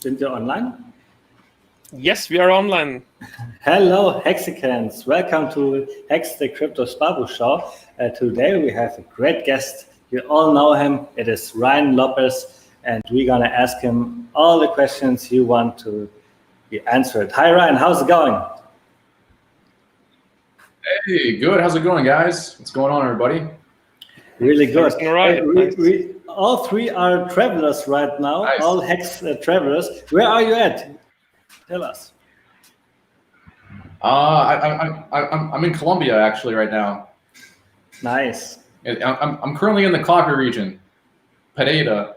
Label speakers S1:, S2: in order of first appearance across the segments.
S1: Sind wir online?
S2: Yes, we are online.
S1: Hello, Hexicans. Welcome to HEX the Kryptosparbuch show. Today we have a great guest. You all know him. It is Ryan LOPEZ, and we're going to ask him all the questions you want to be answered. Hi, Ryan. How's it going?
S3: Hey, good. How's it going, guys? What's going on, everybody?
S1: Really good.
S2: All right.
S1: We all three are travelers right now,
S3: Nice.
S1: all HEX travelers. Where are you at? Tell us.
S3: I'm in Colombia actually right now.
S1: Nice.
S3: I'm currently in the coffee region, Payday.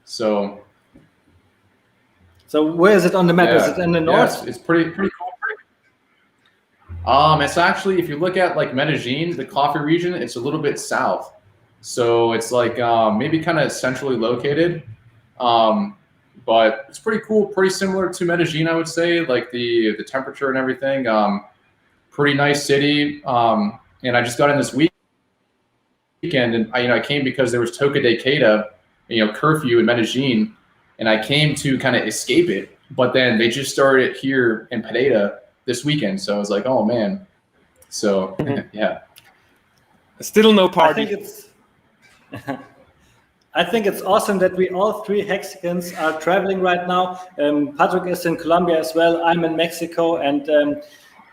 S3: So
S1: where is it on the map? Is it in the north?
S3: Yeah, it's pretty cool. It's actually, if you look at like Medellin, the coffee region, it's a little bit south. So it's like maybe kind of centrally located. But it's pretty cool, pretty similar to Medellin, I would say, like the temperature and everything. Pretty nice city. And I just got in this weekend, and I came because there was toque de queda, curfew in Medellin, and I came to kind of escape it. But then they just started it here in Pereira this weekend, so I was like, oh man. So yeah.
S2: Still no party.
S1: I think it's awesome that we all three Hexicans are traveling right now. Patrick is in Colombia as well. I'm in Mexico, and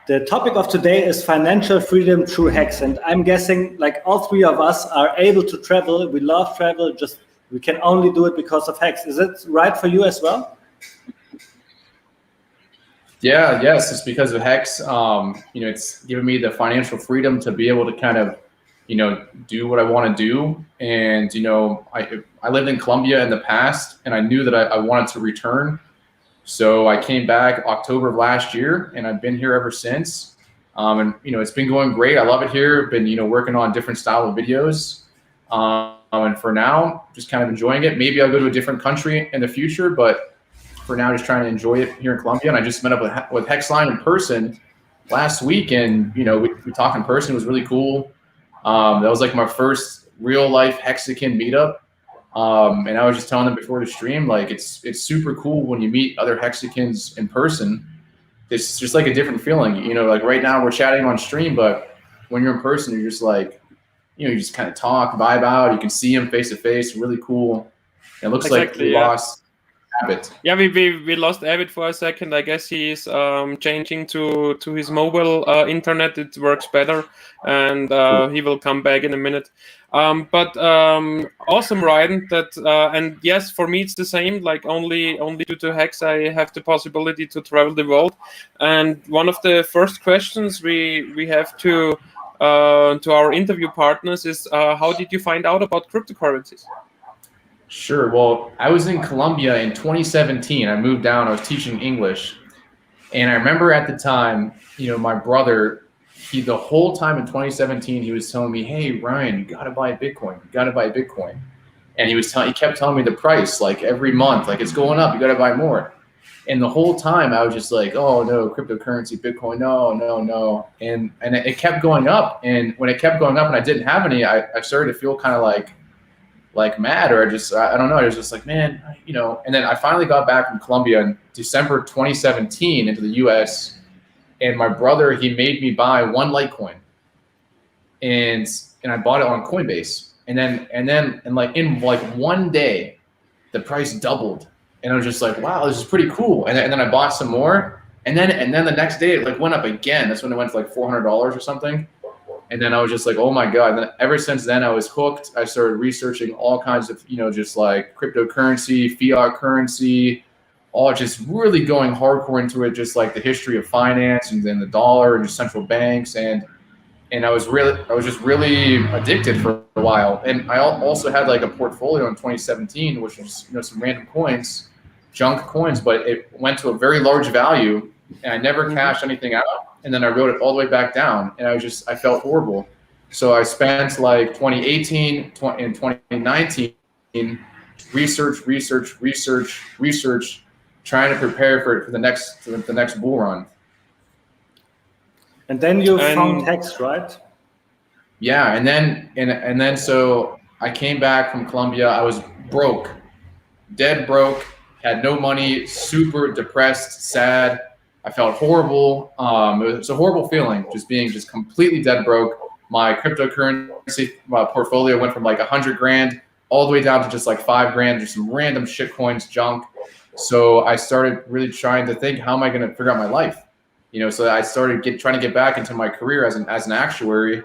S1: the topic of today is financial freedom through Hex. And I'm guessing like all three of us are able to travel. We love travel, just we can only do it because of Hex. Is it right for you as well?
S3: Yeah, yes, it's because of Hex. It's given me the financial freedom to be able to kind of do what I want to do. And, I lived in Colombia in the past, and I knew that I wanted to return. So I came back October of last year, and I've been here ever since. And, it's been going great. I love it here. Been, working on different style of videos. And for now, just kind of enjoying it. Maybe I'll go to a different country in the future, but for now, just trying to enjoy it here in Colombia. And I just met up with Hexline in person last week, and, we talked in person. It was really cool. That was like my first real life Hexican meetup. And I was just telling them before the stream, like it's super cool when you meet other Hexicans in person. It's just like a different feeling, like right now we're chatting on stream, but when you're in person, you're just like, you just kind of talk, vibe out. You can see him face to face, really cool. It looks like we lost Abbott.
S2: Yeah, we lost Abbott for a second. I guess he's changing to his mobile internet. It works better, and he will come back in a minute. But awesome, Ryan. And yes, for me it's the same. Like only due to Hex, I have the possibility to travel the world. And one of the first questions we have to our interview partners is, how did you find out about cryptocurrencies?
S3: Sure. Well, I was in Colombia in 2017. I moved down. I was teaching English. And I remember at the time, my brother, the whole time in 2017, he was telling me, hey, Ryan, you got to buy Bitcoin. You got to buy Bitcoin. And he kept telling me the price, like every month, like it's going up. You got to buy more. And the whole time I was just like, oh, no, cryptocurrency, Bitcoin, no. And it kept going up. And when it kept going up and I didn't have any, I started to feel kind of like mad, or I don't know. I was just like, man, and then I finally got back from Colombia in December 2017 into the US, and my brother, he made me buy one Litecoin, and I bought it on Coinbase, and then in one day, the price doubled, and I was just like, wow, this is pretty cool. And then I bought some more, and then the next day it went up again. That's when it went to like $400 or something. And then I was just like, oh my God. And then ever since then I was hooked. I started researching all kinds of, just like cryptocurrency, fiat currency, all just really going hardcore into it, just like the history of finance and then the dollar and just central banks. And I was just really addicted for a while. And I also had like a portfolio in 2017, which was, some random coins, junk coins, but it went to a very large value and I never cashed anything out. And then I wrote it all the way back down, and I felt horrible. So I spent like 2018 and 2019 research, trying to prepare for the next bull run.
S1: And then you found Hex, right?
S3: Yeah, and then so I came back from Colombia. I was broke, dead broke, had no money, super depressed, sad. I felt horrible. It was a horrible feeling, just being just completely dead broke. My cryptocurrency portfolio went from like 100 grand all the way down to just like 5 grand, just some random shit coins, junk. So I started really trying to think, how am I going to figure out my life? You know, so I started trying to get back into my career as an actuary.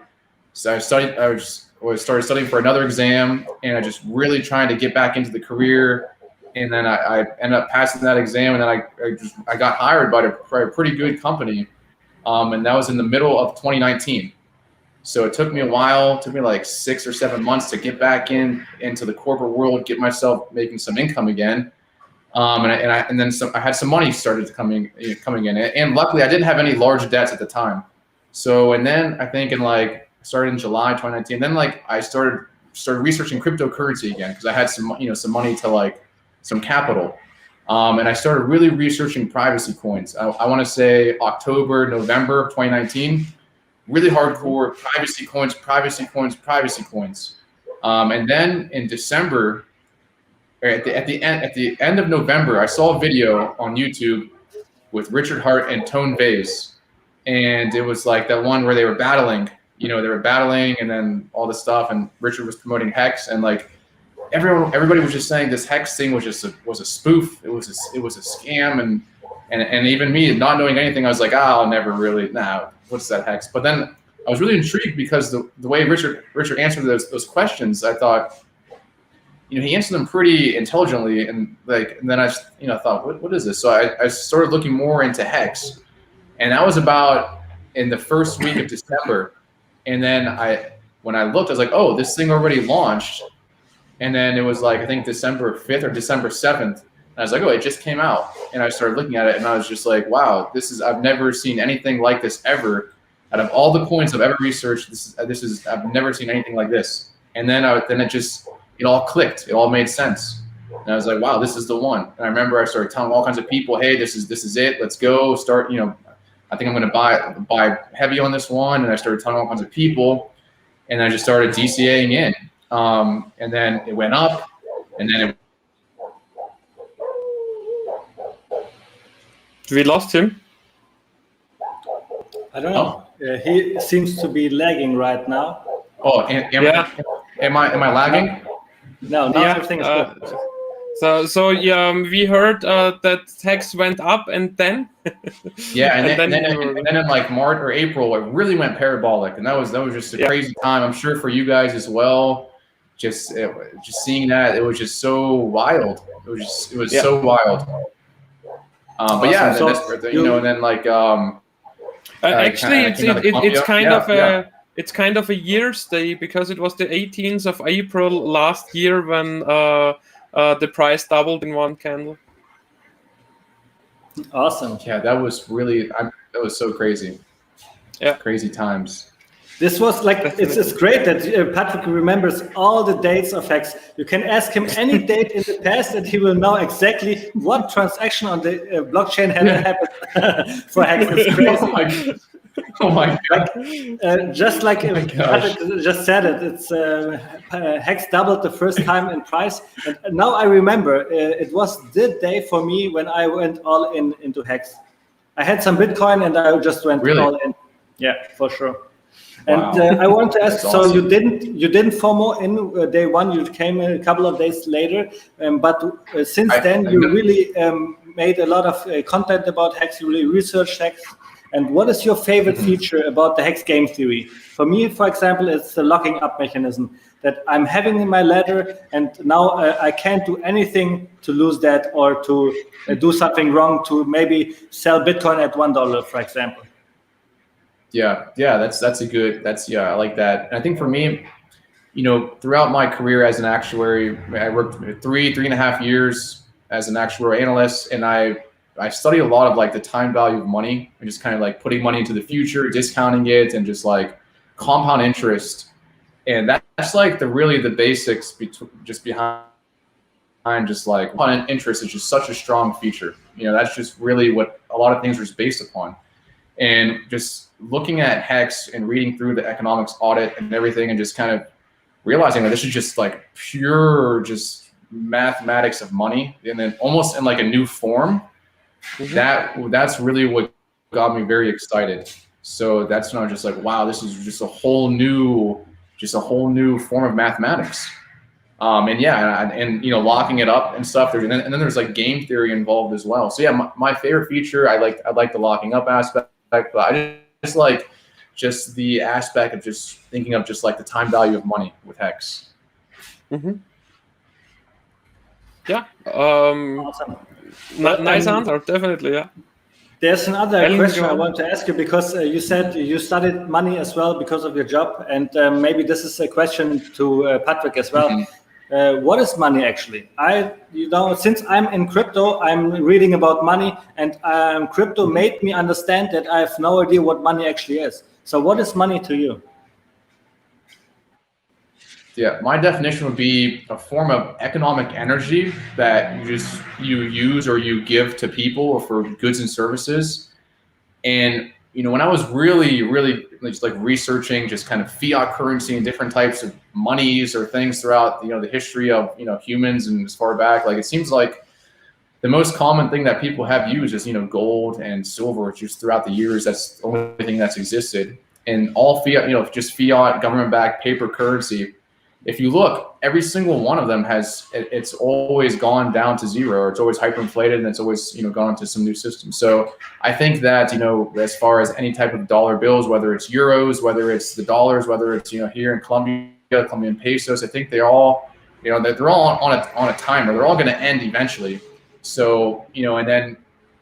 S3: So I started studying for another exam, and I just really trying to get back into the career. And then I ended up passing that exam, and then I got hired by a pretty good company, and that was in the middle of 2019. So it took me a while. It took me like 6 or 7 months to get back into the corporate world, get myself making some income again. And then I had some money started coming in, and luckily I didn't have any large debts at the time. So, and then I think started in July 2019. Then like I started researching cryptocurrency again, because I had some money to like some capital, and I started really researching privacy coins. I want to say October, November of 2019, really hardcore privacy coins. And then in December, at the end of November, I saw a video on YouTube with Richard Hart and Tone Vase, and it was like that one where they were battling. They were battling, and then all this stuff, and Richard was promoting Hex, and like everybody was just saying this Hex thing was a spoof. It was a scam, and even me not knowing anything, I was like, I'll never really what's that Hex? But then I was really intrigued because the way Richard answered those questions, I thought, he answered them pretty intelligently, and then I thought, what is this? So I started looking more into Hex, and that was about in the first week of December. And then when I looked, I was like, oh, this thing already launched. And then it was like, I think December 5th or December 7th. And I was like, oh, it just came out. And I started looking at it, and I was just like, wow, I've never seen anything like this ever. Out of all the coins I've ever researched, I've never seen anything like this. And then it all clicked. It all made sense. And I was like, wow, this is the one. And I remember I started telling all kinds of people, hey, this is it. Let's go start, I think I'm going to buy heavy on this one. And I started telling all kinds of people, and I just started DCAing in. And then it went up, and then
S2: we lost him.
S1: I don't know. He seems to be lagging right now.
S3: Oh, am I lagging?
S1: No, everything is good.
S2: So we heard that Hex went up, and then
S3: and then in like March or April, it really went parabolic, and that was just a crazy time. I'm sure for you guys as well. Just seeing that, it was just so wild. It was so wild. But yeah, so and then like
S2: actually it's kind of a year's day, because it was the 18th of April last year when the price doubled in one candle.
S1: Awesome.
S3: Yeah, that was so crazy.
S2: Yeah,
S3: crazy times.
S1: This was like, it's great that Patrick remembers all the dates of Hex. You can ask him any date in the past, and he will know exactly what transaction on the blockchain had happened for Hex. It's crazy.
S3: Oh my God.
S1: Just like Patrick just said it, it's Hex doubled the first time in price. And now I remember, it was the day for me when I went all into Hex. I had some Bitcoin, and I just went all in. Yeah, for sure. And I want to ask, so you didn't FOMO in day one, you came a couple of days later, but since then you really made a lot of content about Hex, you really researched Hex. And what is your favorite feature about the Hex game theory? For me, for example, it's the locking up mechanism that I'm having in my ladder, and now I can't do anything to lose that, or to do something wrong, to maybe sell Bitcoin at $1, for example.
S3: Yeah, I like that. And I think for me, throughout my career as an actuary, I worked 3.5 years as an actuarial analyst, and I study a lot of like the time value of money, and just kind of like putting money into the future, discounting it, and just like compound interest. And that's like the basics behind just like compound interest is just such a strong feature. That's just really what a lot of things are based upon. And just looking at Hex and reading through the economics audit and everything, and just kind of realizing that this is just like pure, just mathematics of money, and then almost in like a new form. That's really what got me very excited. So that's when I was just like, wow, this is just a whole new form of mathematics. And yeah, and you know, locking it up and stuff. And then there's like game theory involved as well. So yeah, my favorite feature, I like the locking up aspect, but I just like the aspect of just thinking of just like the time value of money with Hex.
S2: Yeah.
S1: Awesome.
S2: Nice answer, definitely. Yeah.
S1: There's another
S2: Ellen,
S1: question
S2: go
S1: I
S2: on.
S1: want to ask you, because you said you studied money as well because of your job, and maybe this is a question to Patrick as well. What is money actually? Since I'm in crypto, I'm reading about money, and crypto made me understand that I have no idea what money actually is. So what is money to you?
S3: Yeah, my definition would be a form of economic energy that you use or you give to people for goods and services. And you know, when I was really just like researching just kind of fiat currency and different types of monies or things throughout, you know, the history of, you know, humans and as far back, like it seems like the most common thing that people have used is, you know, gold and silver. Just throughout the years, that's the only thing that's existed. And all fiat, you know, just fiat government-backed paper currency. If you look, every single one of them it's always gone down to zero, or it's always hyperinflated, and it's always, you know, gone into some new system. So I think that, you know, as far as any type of dollar bills, whether it's euros, whether it's the dollars, whether it's, you know, here in Colombia, Colombian pesos, I think they all, you know, they're all on a timer. They're all going to end eventually. So, you know, and then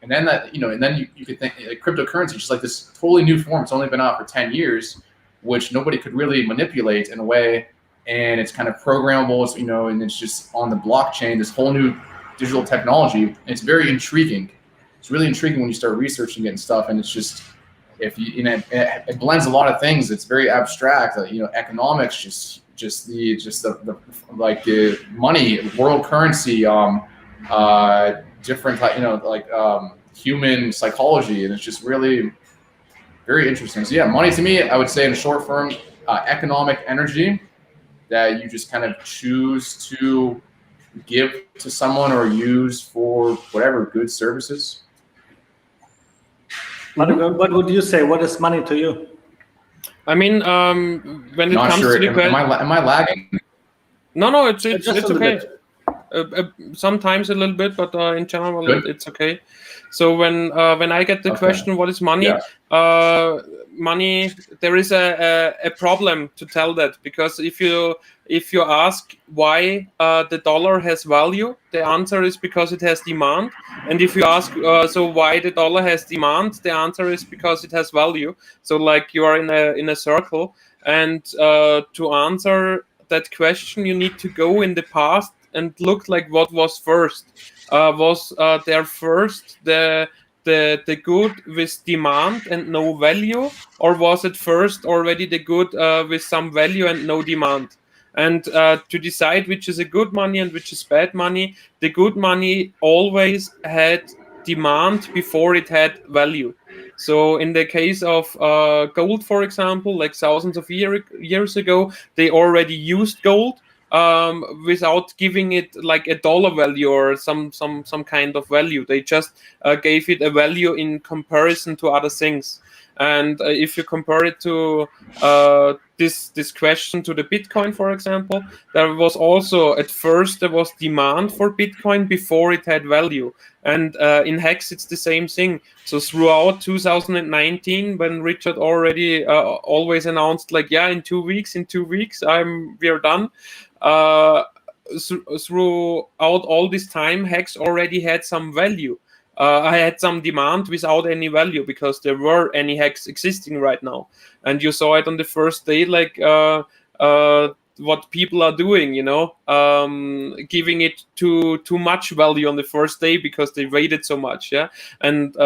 S3: that, you know, and then you could think like cryptocurrency, just like this totally new form. It's only been out for 10 years, which nobody could really manipulate in a way. And it's kind of programmable, you know, and it's just on the blockchain, this whole new digital technology. And it's very intriguing. It's really intriguing when you start researching it and stuff. And it's just, if you know, it blends a lot of things. It's very abstract, you know, economics, just the like the money, world currency, different, you know, like human psychology. And it's just really very interesting. So yeah, money to me, I would say in short form, economic energy that you just kind of choose to give to someone or use for whatever goods, services.
S1: What would you say? What is money to you?
S2: I mean, when it
S3: Not
S2: comes
S3: sure.
S2: to the question,
S3: am I lagging?
S2: No, it's okay.
S1: Bit.
S2: Sometimes a little bit, but in general, it's okay. So when I get the question, what is money? Yeah. Money, there is a problem to tell that, because if you ask why the dollar has value, the answer is because it has demand. And if you ask so why the dollar has demand, the answer is because it has value. So like you are in a circle, and to answer that question, you need to go in the past and look like what was first. Was there first the good with demand and no value, or was it first already the good with some value and no demand? And to decide which is a good money and which is bad money, the good money always had demand before it had value. So in the case of gold, for example, like thousands of years ago, they already used gold without giving it like a dollar value or some kind of value. They just gave it a value in comparison to other things. And if you compare it to this question to the Bitcoin, for example, there was also at first there was demand for Bitcoin before it had value. And in Hex, it's the same thing. So throughout 2019, when Richard already always announced like, yeah, in 2 weeks, we are done. Throughout all this time, Hex already had some value. I had some demand without any value, because there were any Hex existing right now. And you saw it on the first day, like what people are doing, you know, giving it too much value on the first day because they waited so much. Yeah. And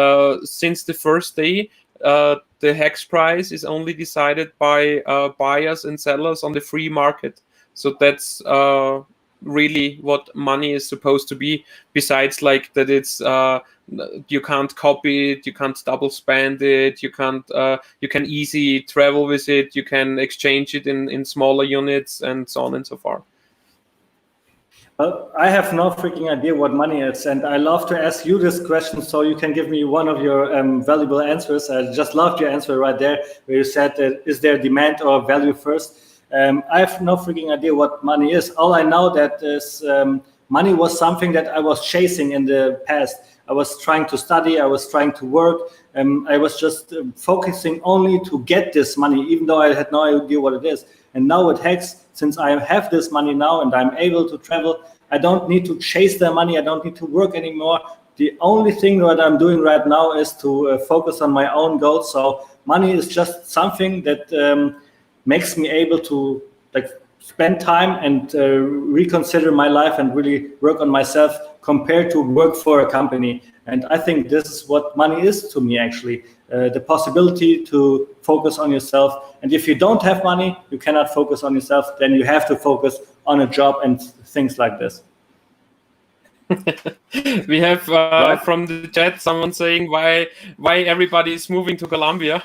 S2: since the first day, the Hex price is only decided by buyers and sellers on the free market. So that's really what money is supposed to be, besides like that it's you can't copy it, you can't double spend it, you can easily travel with it, you can exchange it in smaller units, and so on and so forth.
S1: Well, I have no freaking idea what money is, and I love to ask you this question so you can give me one of your valuable answers. I just loved your answer right there, where you said, is there demand or value first? I have no freaking idea what money is. All I know that is money was something that I was chasing in the past. I was trying to study, I was trying to work, I was just focusing only to get this money, even though I had no idea what it is. And now with Hex, since I have this money now and I'm able to travel, I don't need to chase the money, I don't need to work anymore. The only thing that I'm doing right now is to focus on my own goals. So money is just something that makes me able to spend time and reconsider my life and really work on myself compared to work for a company. And I think this is what money is to me, actually, the possibility to focus on yourself. And if you don't have money, you cannot focus on yourself, then you have to focus on a job and things like this.
S2: We have from the chat someone saying why everybody is moving to Colombia.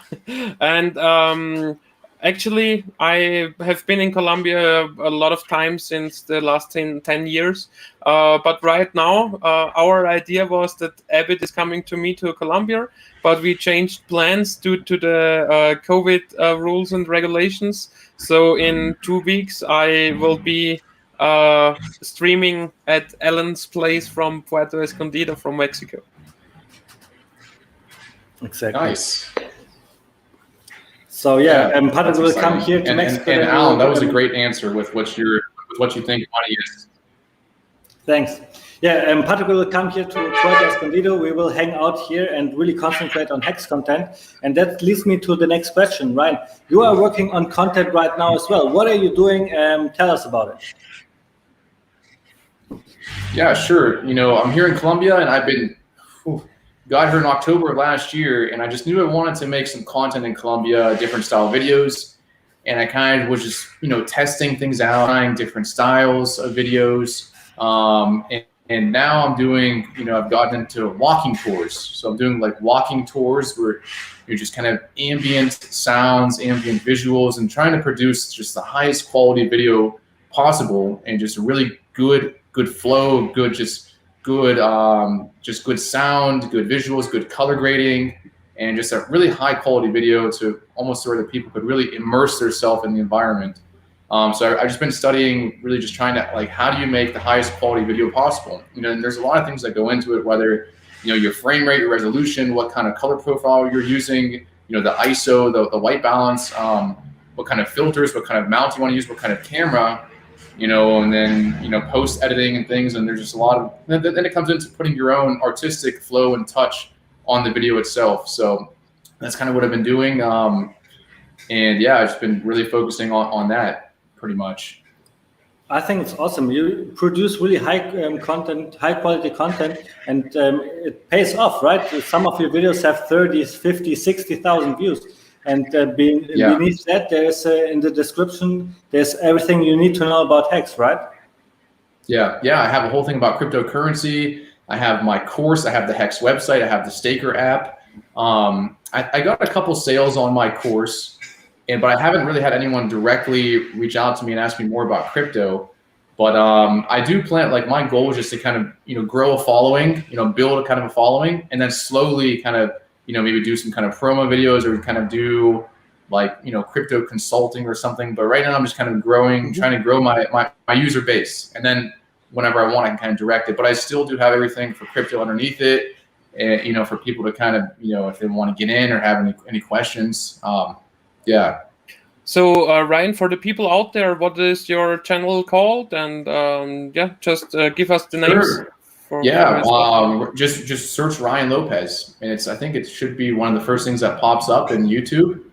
S2: And actually, I have been in Colombia a lot of times since the last 10 years. But right now, our idea was that Abid is coming to me to Colombia, but we changed plans due to the COVID rules and regulations. So in 2 weeks, I will be streaming at Alan's place from Puerto Escondido from Mexico.
S1: Exactly.
S3: Nice.
S1: So Patrick will come here to Mexico.
S3: And Alan, that was a great answer with what you think money is.
S1: Thanks. Yeah, Patrick will come here to Puerto Escondido. We will hang out here and really concentrate on Hex content. And that leads me to the next question, Ryan. You are working on content right now as well. What are you doing? Tell us about it.
S3: Yeah, sure. I'm here in Colombia, and I've been got here in October of last year, and I just knew I wanted to make some content in Colombia, different style videos, and I kind of was just testing things out, trying different styles of videos, and now I'm doing I've gotten into walking tours. So I'm doing like walking tours where you're just kind of ambient sounds, ambient visuals, and trying to produce just the highest quality video possible, and just a really good flow, good sound, good visuals, good color grading, and just a really high quality video to almost where the people could really immerse themselves in the environment. So I've just been studying, really just trying to how do you make the highest quality video possible? And there's a lot of things that go into it, whether your frame rate, your resolution, what kind of color profile you're using, the ISO, the white balance, what kind of filters, what kind of mount you want to use, what kind of camera. And then, post editing and things. And there's just a lot of, then it comes into putting your own artistic flow and touch on the video itself. So that's kind of what I've been doing. And yeah, I've just been really focusing on that pretty much.
S1: I think it's awesome. You produce really high quality content, and it pays off, right? Some of your videos have 30, 50, 60,000 views. And beneath that, there's in the description, there's everything you need to know about Hex, right? Yeah.
S3: I have a whole thing about cryptocurrency. I have my course. I have the Hex website. I have the Staker app. I got a couple sales on my course, but I haven't really had anyone directly reach out to me and ask me more about crypto. But I do plan, my goal is just to kind of, grow a following, build a kind of a following, and then slowly kind of, maybe do some kind of promo videos, or kind of do crypto consulting or something. But right now I'm just kind of trying to grow my user base. And then whenever I want, I can kind of direct it. But I still do have everything for crypto underneath it, and, for people to kind of, if they want to get in or have any questions. Yeah.
S2: So Ryan, for the people out there, what is your channel called? And just give us the names.
S3: Sure. Just search Ryan Lopez, and I think it should be one of the first things that pops up in YouTube.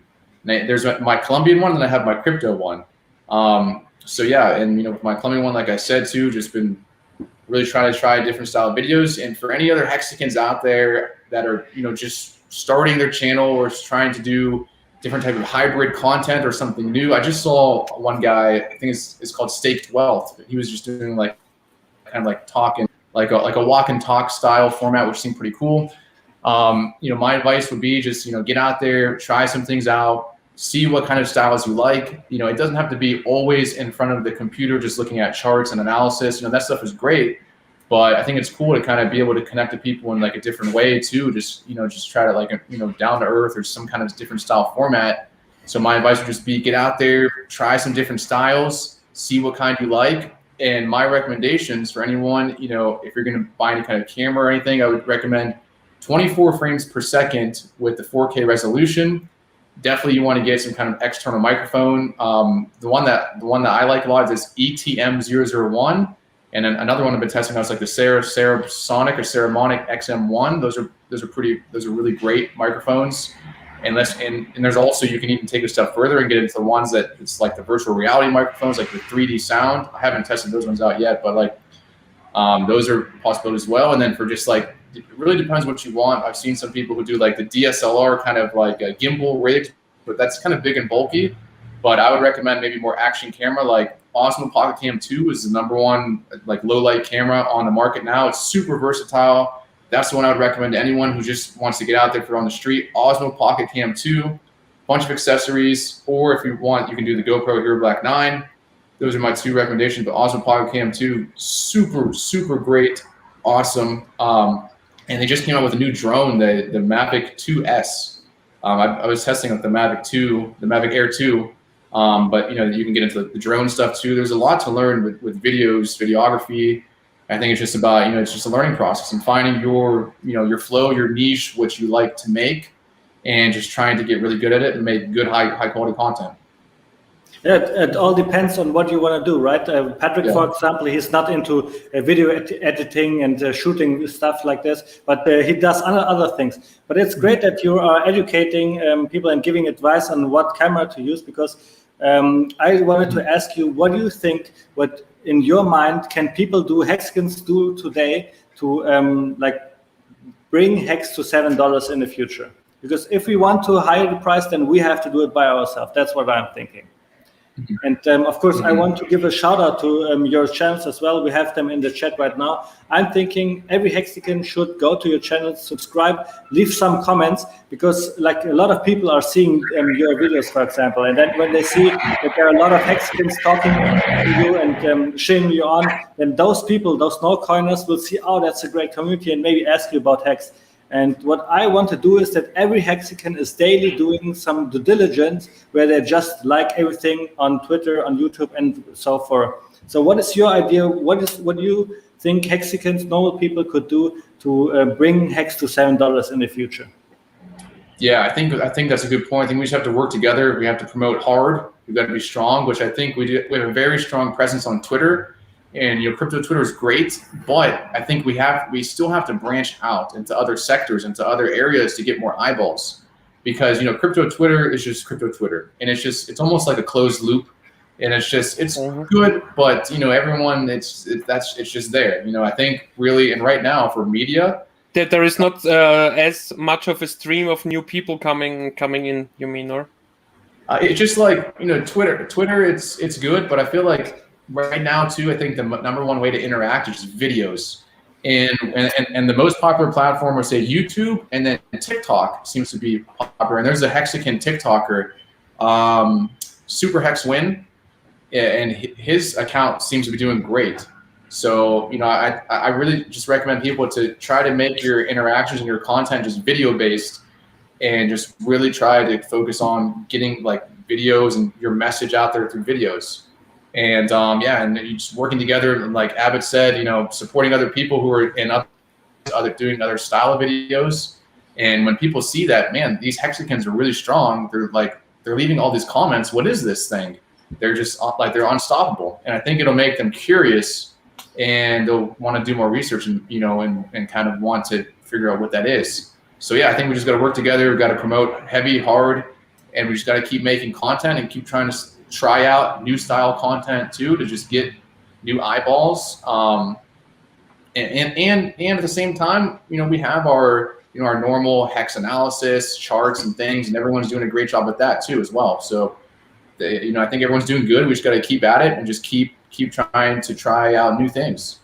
S3: There's my Colombian one, and I have my crypto one. So yeah, and with my Colombian one, like I said too, just been really trying to try different style videos. And for any other Hexicans out there that are just starting their channel or trying to do different type of hybrid content or something new, I just saw one guy, I think it's called Staked Wealth. He was just doing kind of talking. Like a walk and talk style format, which seemed pretty cool. My advice would be just, get out there, try some things out, see what kind of styles you like. You know, it doesn't have to be always in front of the computer just looking at charts and analysis. You know, that stuff is great, but I think it's cool to kind of be able to connect to people in like a different way too. Just, you know, just try to like, you know, down to earth or some kind of different style format. So my advice would just be get out there, try some different styles, see what kind you like. And my recommendations for anyone, you know, if you're going to buy any kind of camera or anything, I would recommend 24 frames per second with the 4K resolution. Definitely you want to get some kind of external microphone. The one that I like a lot is ETM001. And then another one I've been testing out is like the Cerasonic or Ceramonic XM1. Those are really great microphones. And there's also, you can even take it a step further and get into the ones that it's like the virtual reality microphones, like the 3D sound. I haven't tested those ones out yet, but like those are possibilities as well. And then for just like, it really depends what you want. I've seen some people who do like the DSLR kind of like a gimbal rigged, but that's kind of big and bulky. But I would recommend maybe more action camera, like Osmo Pocket Cam 2 is the #1 like low light camera on the market now. It's super versatile. That's the one I would recommend to anyone who just wants to get out there for on the street. Osmo Pocket Cam 2, bunch of accessories, or if you want, you can do the GoPro Hero Black 9. Those are my 2 recommendations. But Osmo Pocket Cam 2, super great, awesome. And they just came out with a new drone, the Mavic 2S. I was testing with the Mavic 2, the Mavic Air 2. But you know, you can get into the drone stuff too. There's a lot to learn with videos, videography. I think it's just about, you know, it's just a learning process and finding your, you know, your flow, your niche, what you like to make, and just trying to get really good at it and make good, high quality content.
S1: Yeah, it all depends on what you want to do, right? Patrick, for example, he's not into video editing and shooting stuff like this, but he does other things. But it's great that you are educating people and giving advice on what camera to use, because I wanted to ask you, what do you think, what in your mind can people do, Hexicans do today to like bring Hex to $7 in the future? Because if we want to higher the price, then we have to do it by ourselves. That's what I'm thinking. And of course, I want to give a shout out to your channels as well. We have them in the chat right now. I'm thinking every Hexican should go to your channel, subscribe, leave some comments, because like a lot of people are seeing your videos, for example. And then when they see that there are a lot of Hexicans talking to you and cheering you on, then those people, those no coiners will see, oh, that's a great community, and maybe ask you about Hex. And what I want to do is that every Hexican is daily doing some due diligence where they just like everything on Twitter, on YouTube, and so forth. So what is your idea? What do you think Hexicans, normal people, could do to bring Hex to $7 in the future?
S3: Yeah, I think that's a good point. I think we just have to work together. We have to promote hard. We've got to be strong, which I think we do. We have a very strong presence on Twitter. And you know, crypto Twitter is great, but I think we still have to branch out into other sectors, into other areas to get more eyeballs, because you know, crypto Twitter is just crypto Twitter, and it's almost like a closed loop, and it's good, but you know, everyone it's just there. You know, I think really, and right now for media,
S2: that there is not as much of a stream of new people coming in. You mean, or
S3: it's just like, you know, Twitter it's good, but I feel like right now too, I think the #1 way to interact is just videos, and the most popular platform would say YouTube, and then TikTok seems to be popular. And there's a Hexican TikToker, Super Hex Win, and his account seems to be doing great. So you know, I really just recommend people to try to make your interactions and your content just video based, and just really try to focus on getting like videos and your message out there through videos. And yeah, and you just working together, and like Abbott said, you know, supporting other people who are in doing other style of videos. And when people see that, man, these Hexicans are really strong. They're leaving all these comments. What is this thing? They're just like, they're unstoppable. And I think it'll make them curious, and they'll want to do more research, and you know, and kind of want to figure out what that is. So yeah, I think we just got to work together. We've got to promote heavy, hard, and we just got to keep making content and keep trying to try out new style content too, to just get new eyeballs. And at the same time, you know, we have our, you know, our normal Hex analysis charts and things, and everyone's doing a great job with that too as well. So, you know, I think everyone's doing good. We just got to keep at it and just keep trying to try out new things.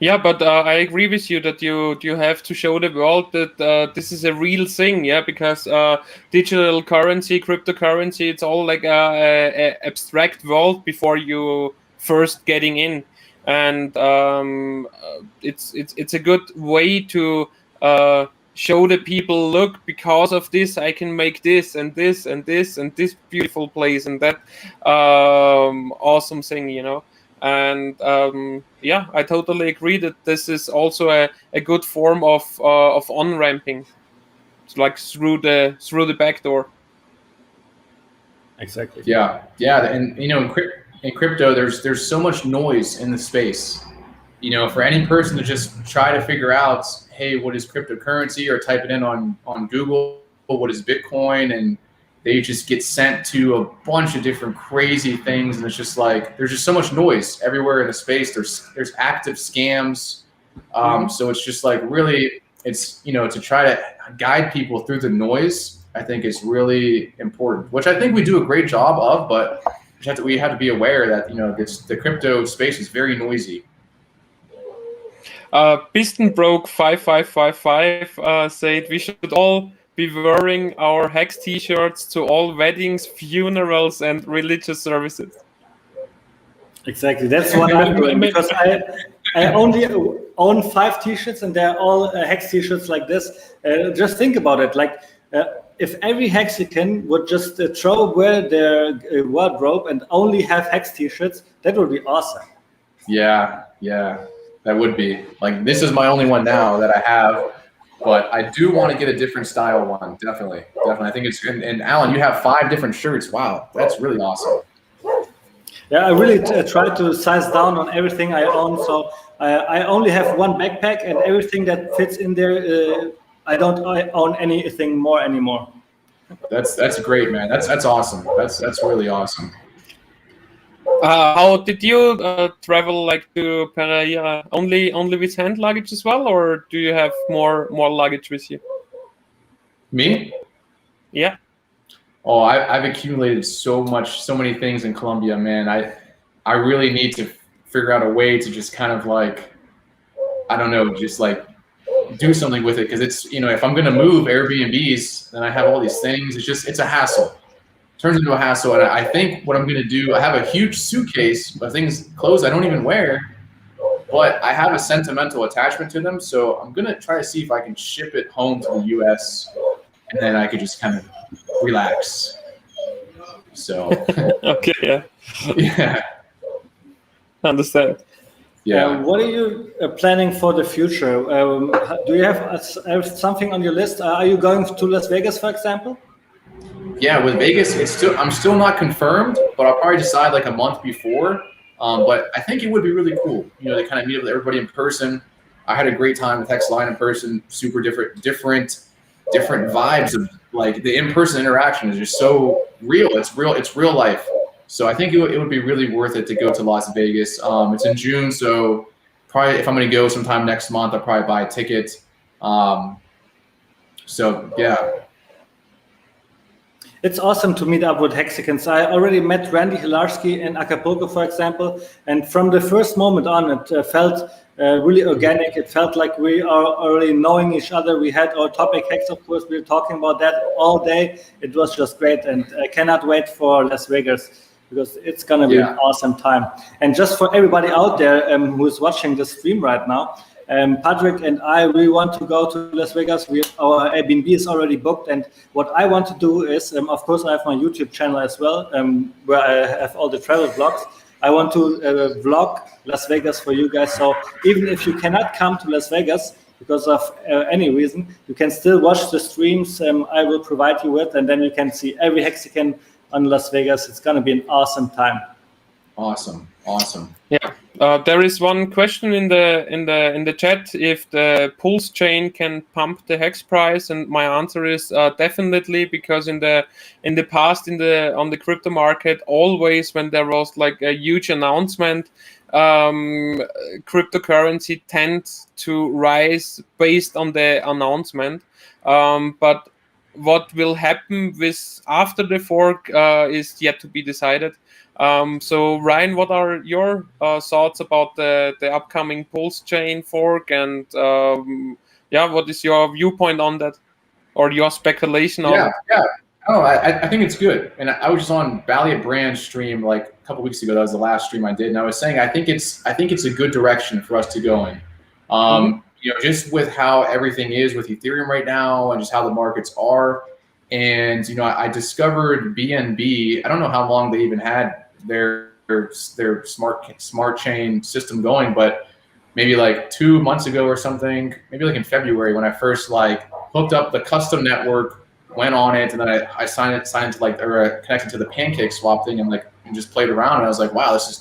S2: Yeah, but I agree with you that you have to show the world that this is a real thing, yeah, because digital currency, cryptocurrency, it's all like a abstract world before you first getting in, and it's a good way to show the people, look, because of this I can make this and this and this and this beautiful place and that awesome thing, you know. And yeah, I totally agree that this is also a good form of on ramping. It's like through the back door.
S1: Exactly.
S3: Yeah, and you know, in crypto, there's so much noise in the space. You know, for any person to just try to figure out, hey, what is cryptocurrency, or type it in on Google, what is Bitcoin, and they just get sent to a bunch of different crazy things, and it's just like there's just so much noise everywhere in the space. There's active scams, so it's just like really, it's, you know, to try to guide people through the noise, I think is really important, which I think we do a great job of, but we have to be aware that, you know, the crypto space is very noisy.
S2: Piston Broke 5555 said we should all be wearing our Hex t-shirts to all weddings, funerals, and religious services.
S1: Exactly, that's what I'm doing, because I only own 5 t-shirts and they're all Hex t-shirts like this. Just think about it, like if every Hexican would just throw away their wardrobe and only have Hex t-shirts, that would be awesome.
S3: Yeah, that would be. Like, this is my only one now that I have, but I do want to get a different style one. Definitely. I think it's, and Alan, you have 5 different shirts. Wow, that's really awesome.
S1: Yeah, I really try to size down on everything I own. So I only have one backpack, and everything that fits in there, I don't own anything more anymore.
S3: That's great, man. That's awesome. That's really awesome.
S2: How did you travel, like, to Pereira? Only with hand luggage as well, or do you have more luggage with you?
S3: Me?
S2: Yeah.
S3: Oh, I've accumulated so many things in Colombia, man. I really need to figure out a way to just kind of like, I don't know, just like do something with it, because it's, you know, if I'm gonna move Airbnbs, then I have all these things. It's a hassle. It turns into a hassle, and I think what I'm gonna do, I have a huge suitcase of things, clothes I don't even wear, but I have a sentimental attachment to them. So I'm gonna try to see if I can ship it home to the US, and then I could just kind of relax. So
S2: Okay, yeah.
S3: yeah.
S2: Understand.
S3: Yeah.
S1: What are you planning for the future? Do you have something on your list? Are you going to Las Vegas, for example?
S3: Yeah, with Vegas, I'm still not confirmed, but I'll probably decide like a month before. But I think it would be really cool, you know, to kind of meet up with everybody in person. I had a great time with Hex Line in person. Super different vibes of, like, the in-person interaction is just so real. It's real life. So I think it would be really worth it to go to Las Vegas. It's in June, so probably if I'm going to go sometime next month, I'll probably buy a ticket. So yeah.
S1: It's awesome to meet up with Hexicans. I already met Randy Hilarski in Acapulco, for example, and from the first moment on, it felt really organic. It felt like we are already knowing each other. We had our topic Hex, of course. We were talking about that all day. It was just great, and I cannot wait for Las Vegas, because it's going to be an awesome time. And just for everybody out there who's watching the stream right now, Patrick and I, we want to go to Las Vegas. Our Airbnb is already booked, and what I want to do is, of course, I have my YouTube channel as well, where I have all the travel vlogs. I want to vlog Las Vegas for you guys. So even if you cannot come to Las Vegas because of any reason, you can still watch the streams I will provide you with, and then you can see every Hexican on Las Vegas. It's going to be an awesome time.
S3: Awesome.
S2: Yeah. There is one question in the chat, if the Pulse chain can pump the Hex price, and my answer is definitely, because in the past on the crypto market, always when there was like a huge announcement, cryptocurrency tends to rise based on the announcement, but what will happen with after the fork is yet to be decided. So Ryan, what are your thoughts about the upcoming Pulse chain fork, and what is your viewpoint on that, or your speculation on it?
S3: Yeah. Oh, I think it's good. And I was just on Valiant Brand stream like a couple weeks ago. That was the last stream I did, and I was saying I think it's a good direction for us to go in. Just with how everything is with Ethereum right now, and just how the markets are. And I discovered BNB. I don't know how long they even had their smart chain system going, but maybe like 2 months ago or something. Maybe like in February when I first like hooked up the custom network. Went on it, and then I signed to like, or connected to the pancake swap thing, and just played around, and I was like, wow, it's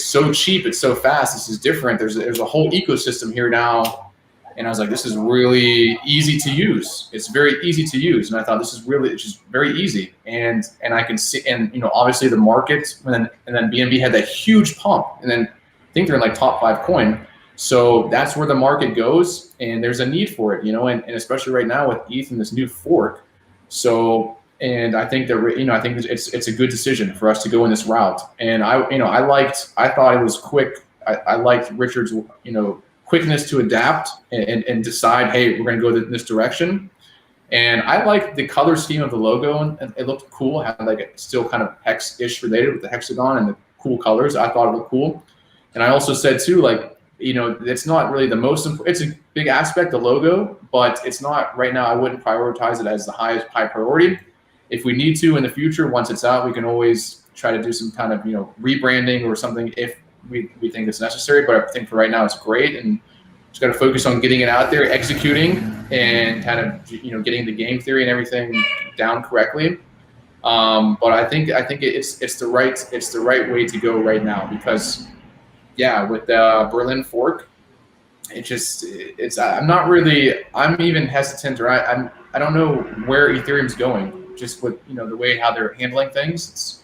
S3: so cheap, it's so fast, this is different. There's a whole ecosystem here now, and I was like, this is really easy to use. It's very easy to use, and I thought it's just very easy, and I can see, and obviously the market, and then BNB had that huge pump, and then I think they're in like top 5 coin. So that's where the market goes, and there's a need for it, and especially right now with ETH and this new fork. So, and I think that, I think it's a good decision for us to go in this route. And I thought it was quick. I liked Richard's, quickness to adapt and decide, hey, we're going to go this direction. And I liked the color scheme of the logo, and it looked cool. It had like a still kind of hex-ish related with the hexagon and the cool colors. I thought it looked cool. And I also said too, like, it's not really the most important. It's a big aspect, the logo, but it's not right now. I wouldn't prioritize it as the high priority. If we need to in the future, once it's out, we can always try to do some kind of rebranding or something if we think it's necessary. But I think for right now, it's great, and just got to focus on getting it out there, executing, and kind of getting the game theory and everything down correctly. But I think it's the right way to go right now, because with the Berlin fork, I'm even hesitant, or I don't know where Ethereum's going, just with the way how they're handling things.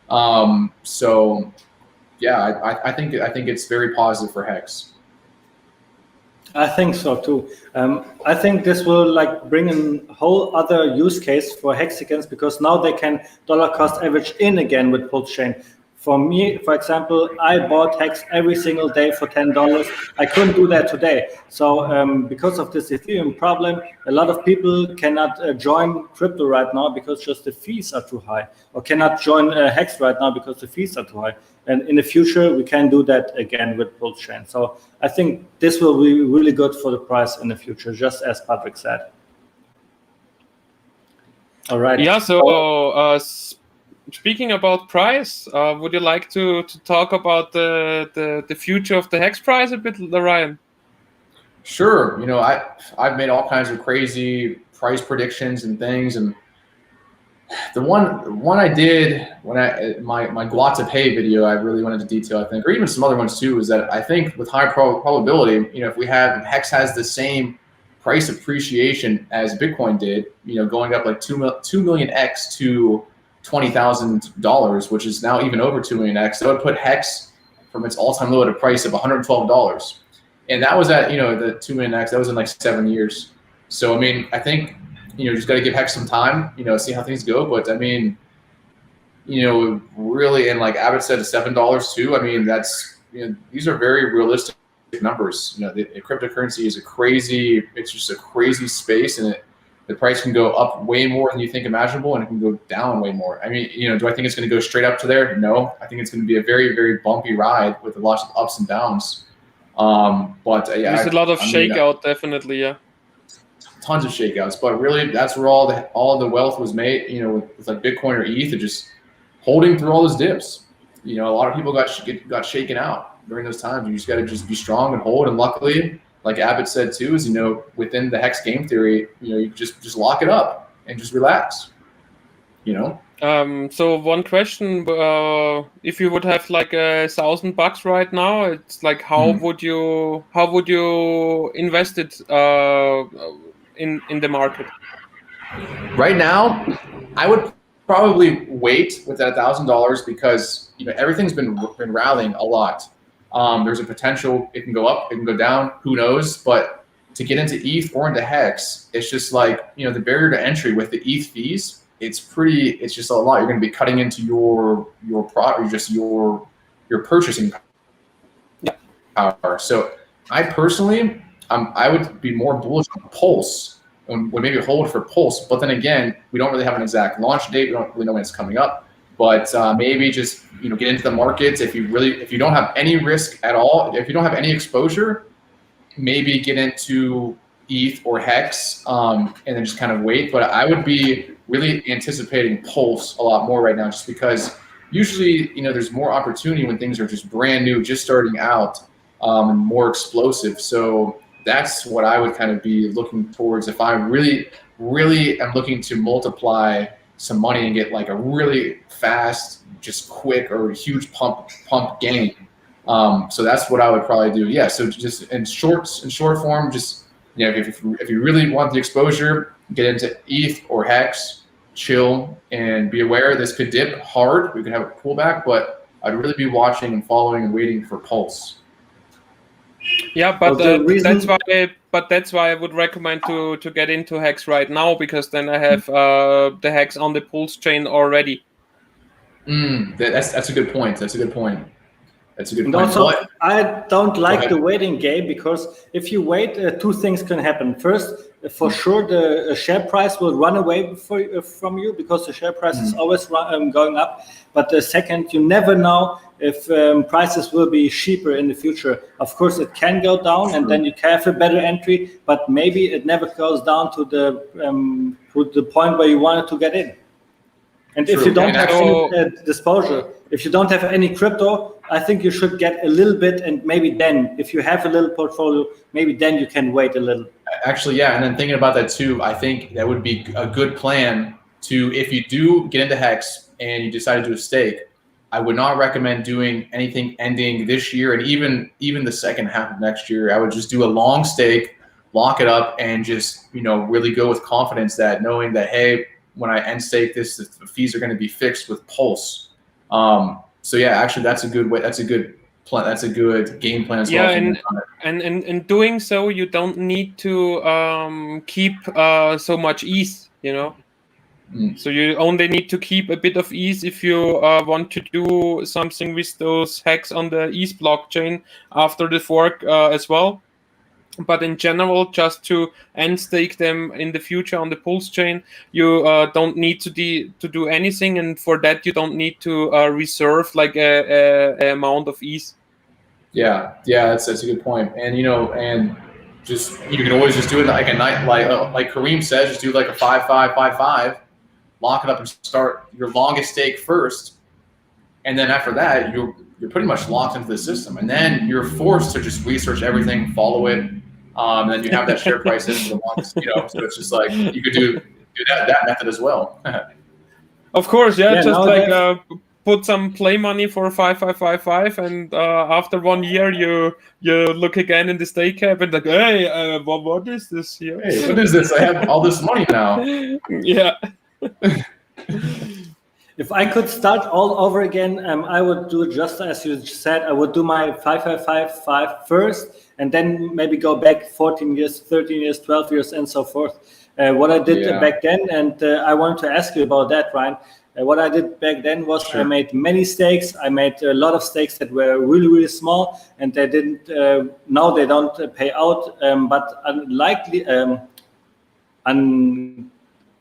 S3: I think it's very positive for Hex.
S1: I think so too. I think this will bring a whole other use case for Hexicans, because now they can dollar cost average in again with Pulse chain. For me, for example, I bought Hex every single day for $10. I couldn't do that today. So because of this Ethereum problem, a lot of people cannot join crypto right now because just the fees are too high, or cannot join Hex right now because the fees are too high. And in the future, we can do that again with Pulse chain. So I think this will be really good for the price in the future, just as Patrick said. All right.
S2: Yeah, so speaking about price, would you like to talk about the future of the Hex price a bit, Ryan?
S3: Sure. I've made all kinds of crazy price predictions and things, and the one I did when my Guata Pay video, I really wanted to detail, I think, or even some other ones too, is that I think with high probability, if Hex has the same price appreciation as Bitcoin did, going up like 2 million X to $20,000, which is now even over 2 million X, that would put Hex from its all-time low at a price of $112. And that was at, the 2 million X, that was in like 7 years. So, I mean, I think, just got to give Hex some time, see how things go. But I mean, really, and like Abbott said, $7 too. I mean, that's, these are very realistic numbers. The cryptocurrency is it's just a crazy space, and the price can go up way more than you think imaginable, and it can go down way more. I mean, do I think it's going to go straight up to there? No, I think it's going to be a very, very bumpy ride with lots of ups and downs. But
S2: there's a lot of shakeout, definitely, yeah.
S3: Tons of shakeouts, but really, that's where all the wealth was made. With like Bitcoin or ETH, just holding through all those dips. A lot of people got shaken out during those times. You just got to be strong and hold. And luckily, like Abbott said too, is within the Hex game theory, you just lock it up and just relax.
S2: So one question: if you would have like $1,000 right now, it's like how would you invest it in the market?
S3: Right now, I would probably wait with that $1,000, because everything's been rallying a lot. There's a potential it can go up, it can go down, who knows? But to get into ETH or into Hex, it's just like, the barrier to entry with the ETH fees, it's just a lot. You're going to be cutting into your product, just your purchasing power. So I personally, I would be more bullish on Pulse, and would maybe hold for Pulse. But then again, we don't really have an exact launch date. We don't really know when it's coming up. But maybe just get into the markets if you don't have any risk at all, if you don't have any exposure, maybe get into ETH or Hex, and then just kind of wait. But I would be really anticipating Pulse a lot more right now, just because usually there's more opportunity when things are just brand new, just starting out, and more explosive. So that's what I would kind of be looking towards if I really am looking to multiply some money and get like a really fast, just quick or huge pump gain. So that's what I would probably do. Yeah. So just in short form, just if you really want the exposure, get into ETH or Hex, chill, and be aware this could dip hard. We could have a pullback, but I'd really be watching and following and waiting for Pulse.
S2: Yeah, but that's why I would recommend to get into Hex right now, because then I have the Hex on the Pulse chain already.
S3: That's a good point. That's a good point.
S1: And also, I don't like the waiting game, because if you wait, two things can happen. First, for sure, the share price will run away from you, because the share price is always going up. But the second, you never know if prices will be cheaper in the future. Of course, it can go down, and then you can have a better entry, but maybe it never goes down to the point where you wanted to get in. And if you don't have any disposure, if you don't have any crypto, I think you should get a little bit, and maybe then, if you have a little portfolio, maybe then you can wait a little.
S3: Actually, yeah, and then thinking about that too, I think that would be a good plan to, if you do get into Hex and you decide to do a stake, I would not recommend doing anything ending this year, and even the second half of next year. I would just do a long stake, lock it up, and just really go with confidence, that knowing that, hey, when I end stake this, the fees are going to be fixed with Pulse. So yeah, actually, that's a good way. That's a good plan. That's a good game plan as well.
S2: Yeah, and in doing so, you don't need to keep so much ETH. So you only need to keep a bit of ETH if you want to do something with those Hex on the ETH blockchain after the fork as well. But in general, just to end stake them in the future on the Pulse chain, you don't need to do anything, and for that you don't need to reserve like a amount of ETH.
S3: Yeah, that's a good point. And and just you can always just do it like a night, like Kareem says, just do like a 5-5-5-5, lock it up and start your longest stake first, and then after that you're pretty much locked into the system, and then you're forced to just research everything, follow it. And then you have that share price in the longest, so it's just like you could do that method as well.
S2: Of course, yeah, just like put some play money for 5-5-5-5, and after 1 year you look again in the stake cap and like, hey, what is this here?
S3: Hey, what is this? I have all this money now.
S2: Yeah.
S1: If I could start all over again, I would do just as you said. I would do my 5-5-5-5 first, and then maybe go back 14 years, 13 years, 12 years, and so forth. What I did back then, and I wanted to ask you about that, Ryan. What I did back then was I made many stakes. I made a lot of stakes that were really, really small, and they didn't. Now they don't pay out, but unlikely.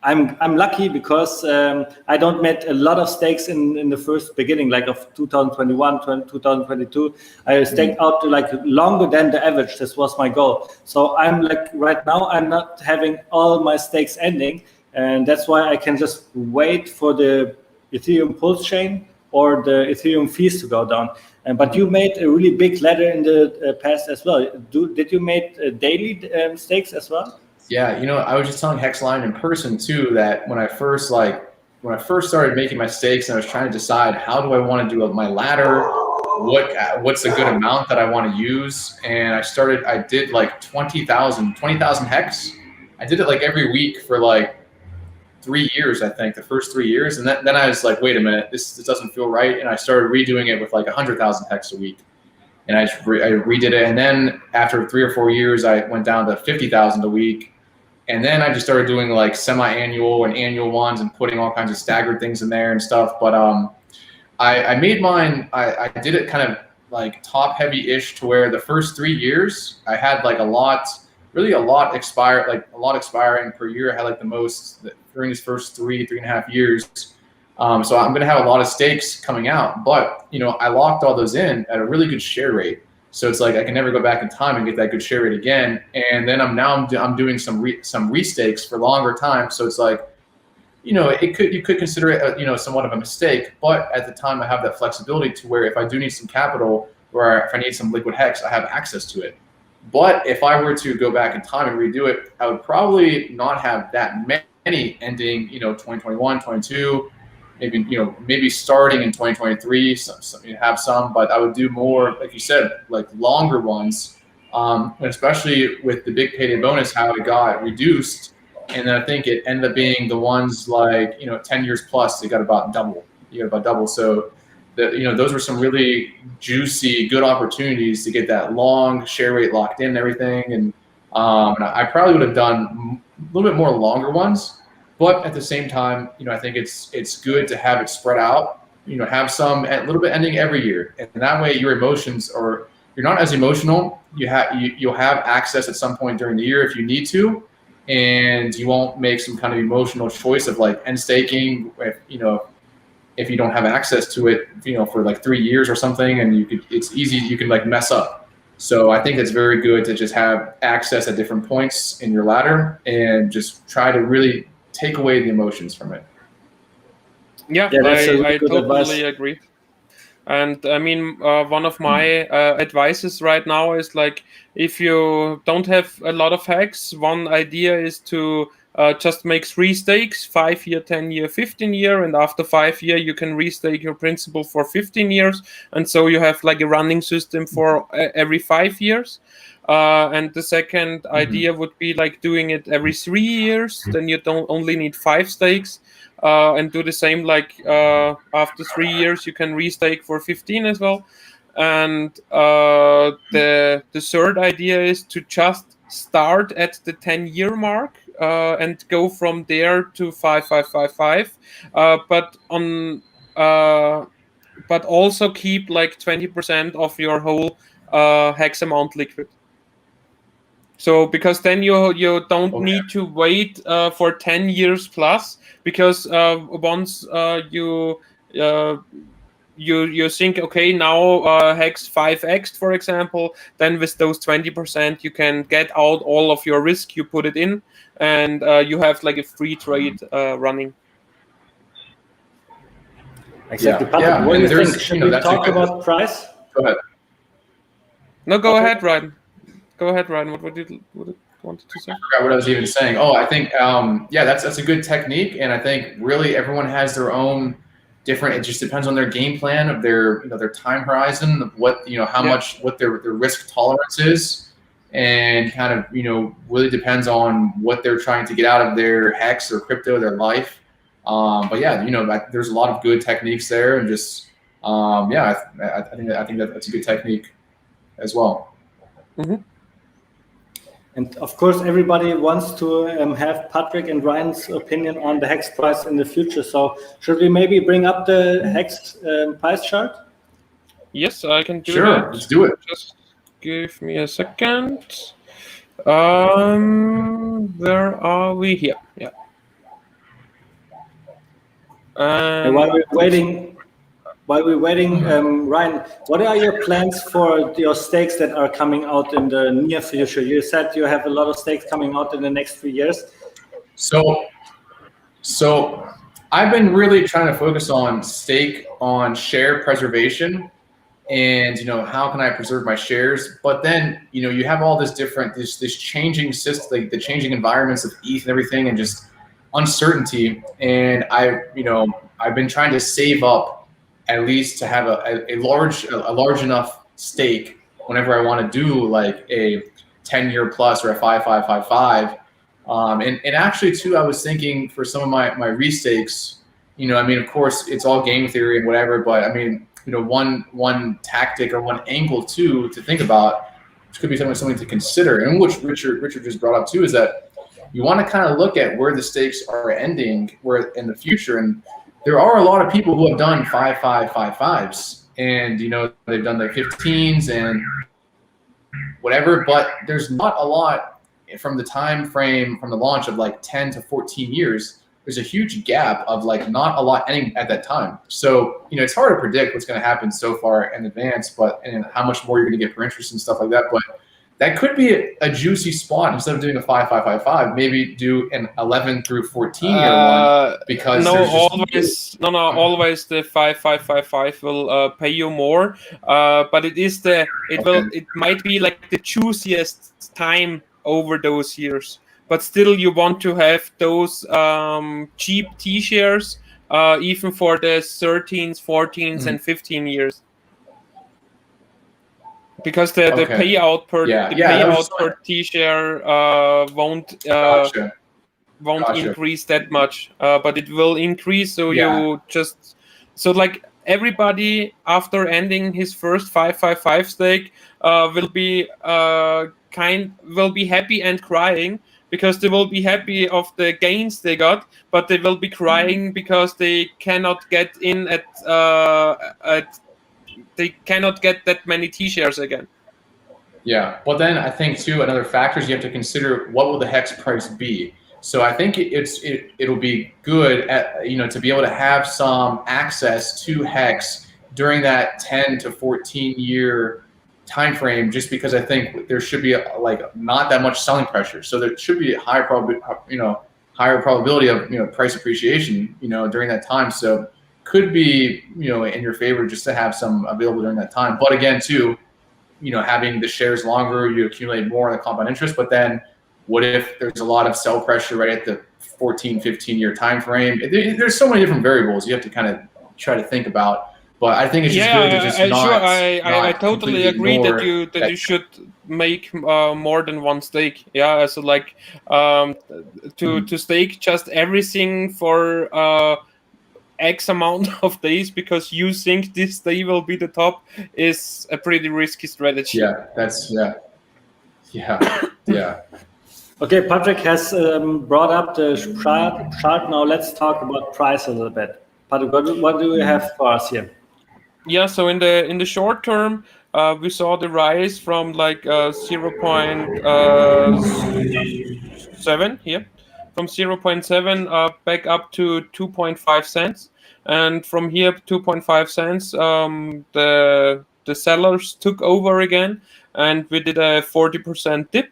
S1: I'm lucky because I don't make a lot of stakes in the first beginning, like of 2021, 2022. I staked out to like longer than the average. This was my goal. So I'm like right now, I'm not having all my stakes ending, and that's why I can just wait for the Ethereum Pulse chain or the Ethereum fees to go down. But you made a really big ladder in the past as well. Did you make daily stakes as well?
S3: Yeah, I was just telling Hexline in person too that when I first started making my stakes and I was trying to decide how do I want to do my ladder, what's a good amount that I want to use, and I did like 20,000 hex. I did it like every week for like 3 years, I think, the first 3 years, and then I was like, wait a minute, this doesn't feel right, and I started redoing it with like 100,000 hex a week. and I redid it. And then after 3 or 4 years, I went down to 50,000 a week. And then I just started doing like semi-annual and annual ones and putting all kinds of staggered things in there and stuff. But I made mine, I did it kind of like top heavy-ish to where the first 3 years I had like a lot expiring per year. I had like the most during these first 3.5 years. So I'm going to have a lot of stakes coming out, but I locked all those in at a really good share rate. So it's like I can never go back in time and get that good share rate again. And then I'm doing some restakes for longer time. So it's like, you could consider it somewhat of a mistake, but at the time I have that flexibility to where if I do need some capital or if I need some liquid hex, I have access to it. But if I were to go back in time and redo it, I would probably not have that many ending 2021, 22. Maybe starting in 2023, have some, but I would do more, like you said, like longer ones, especially with the big payday bonus, how it got reduced. And then I think it ended up being the ones like, 10 years plus, they got about double. So those were some really juicy, good opportunities to get that long share rate locked in and everything. And I probably would have done a little bit more longer ones. But at the same time, I think it's good to have it spread out. Have some a little bit ending every year, and that way your emotions you're not as emotional. You'll have access at some point during the year if you need to, and you won't make some kind of emotional choice of like end staking. If you don't have access to it, for like 3 years or something, and it's easy. You can like mess up. So I think it's very good to just have access at different points in your ladder and just try to really take away the emotions from it.
S2: Yeah, I totally agree. And I mean, one of my advices right now is like, if you don't have a lot of hex, one idea is to just make 3 stakes, 5 year, 10 year, 15 year, and after 5 year you can restake your principal for 15 years, and so you have like a running system for every 5 years. And the second idea would be like doing it every 3 years. Then you don't only need 5 stakes, and do the same like after 3 years you can restake for 15 as well. And the third idea is to just start at the 10-year mark and go from there to 5555, but also keep like 20% of your whole hex amount liquid. So because then you don't need to wait for 10 years plus, because once you think, okay, now hex 5x, for example, then with those 20% you can get out all of your risk you put it in, and you have like a free trade running.
S1: Exactly. Patrick, what do you think? Should we talk about price?
S3: Go ahead.
S2: No, go ahead, Ryan. Go ahead, Ryan. What did you wanted to say?
S3: I forgot what I was even saying. Oh, I think that's a good technique, and I think really everyone has their own different. It just depends on their game plan, of their their time horizon, of what how much what their risk tolerance is, and kind of really depends on what they're trying to get out of their hex or crypto, their life. But yeah, there's a lot of good techniques there, and just I think that's a good technique as well.
S2: Mm-hmm.
S1: And of course, everybody wants to have Patrick and Ryan's opinion on the hex price in the future. So should we maybe bring up the hex price chart?
S2: Yes, I can do
S3: that. Sure, let's do it.
S2: Just give me a second. Where are we? Here. Yeah.
S1: And while we're waiting, Ryan, what are your plans for your stakes that are coming out in the near future? You said you have a lot of stakes coming out in the next 3 years.
S3: So I've been really trying to focus on share preservation, and how can I preserve my shares? But then you have all this changing system, like the changing environments of ETH and everything, and just uncertainty. And I've been trying to save up at least to have a large enough stake whenever I want to do like a 10-year plus or a 5555. And actually too, I was thinking for some of my restakes, of course it's all game theory and whatever, but one tactic or one angle to think about, which could be something to consider, and which Richard just brought up too, is that you want to kind of look at where the stakes are ending, where in the future, and there are a lot of people who have done 5-5-5-5s, and they've done their 15s and whatever, but there's not a lot from the time frame from the launch of like 10 to 14 years. There's a huge gap of like not a lot ending at that time. So, it's hard to predict what's going to happen so far in advance, and how much more you're going to get for interest and stuff like that. But that could be a juicy spot. Instead of doing a 5-5-5-5, maybe do an 11 through 14 year one, because
S2: always the 5-5-5-5 will pay you more. But it might be like the juiciest time over those years. But still, you want to have those cheap TShares, even for the 13s, 14s, and 15 years, because the payout per per TShare won't increase that much, but it will increase. So like everybody after ending his first 5-5-5 stake will be happy and crying, because they will be happy of the gains they got, but they will be crying because they cannot get in they cannot get that many TShares again.
S3: Yeah, but then I think too, another factor is you have to consider what will the hex price be. So I think it'll be good to be able to have some access to hex during that 10 to 14 year time frame, just because I think there should be not that much selling pressure. So there should be a higher probability of price appreciation during that time. So could be in your favor just to have some available during that time. But again too, having the shares longer, you accumulate more in the compound interest. But then what if there's a lot of sell pressure right at the 14, 15 year time frame? There's so many different variables you have to kind of try to think about. But I think it's just good to just
S2: I totally agree that you should make more than one stake. Yeah, so like to stake just everything for X amount of days because you think this day will be the top is a pretty risky strategy.
S3: Yeah, yeah.
S1: Okay, Patrick has brought up the chart. Now let's talk about price a little bit. Patrick, what do you have for us here?
S2: Yeah, so in the short term, we saw the rise from like 0.7 here, from 0.7 back up to 2.5 cents, and from here 2.5 cents, the sellers took over again, and we did a 40% dip.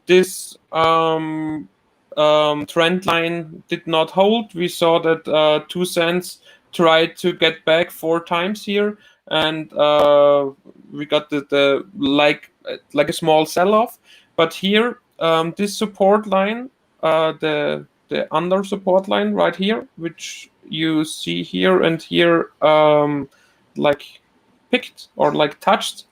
S2: This trend line did not hold. We saw that 2 cents tried to get back 4 times here, and we got the like a small sell-off. But here, this support line, the under support line right here, which you see here and here, like picked or like touched.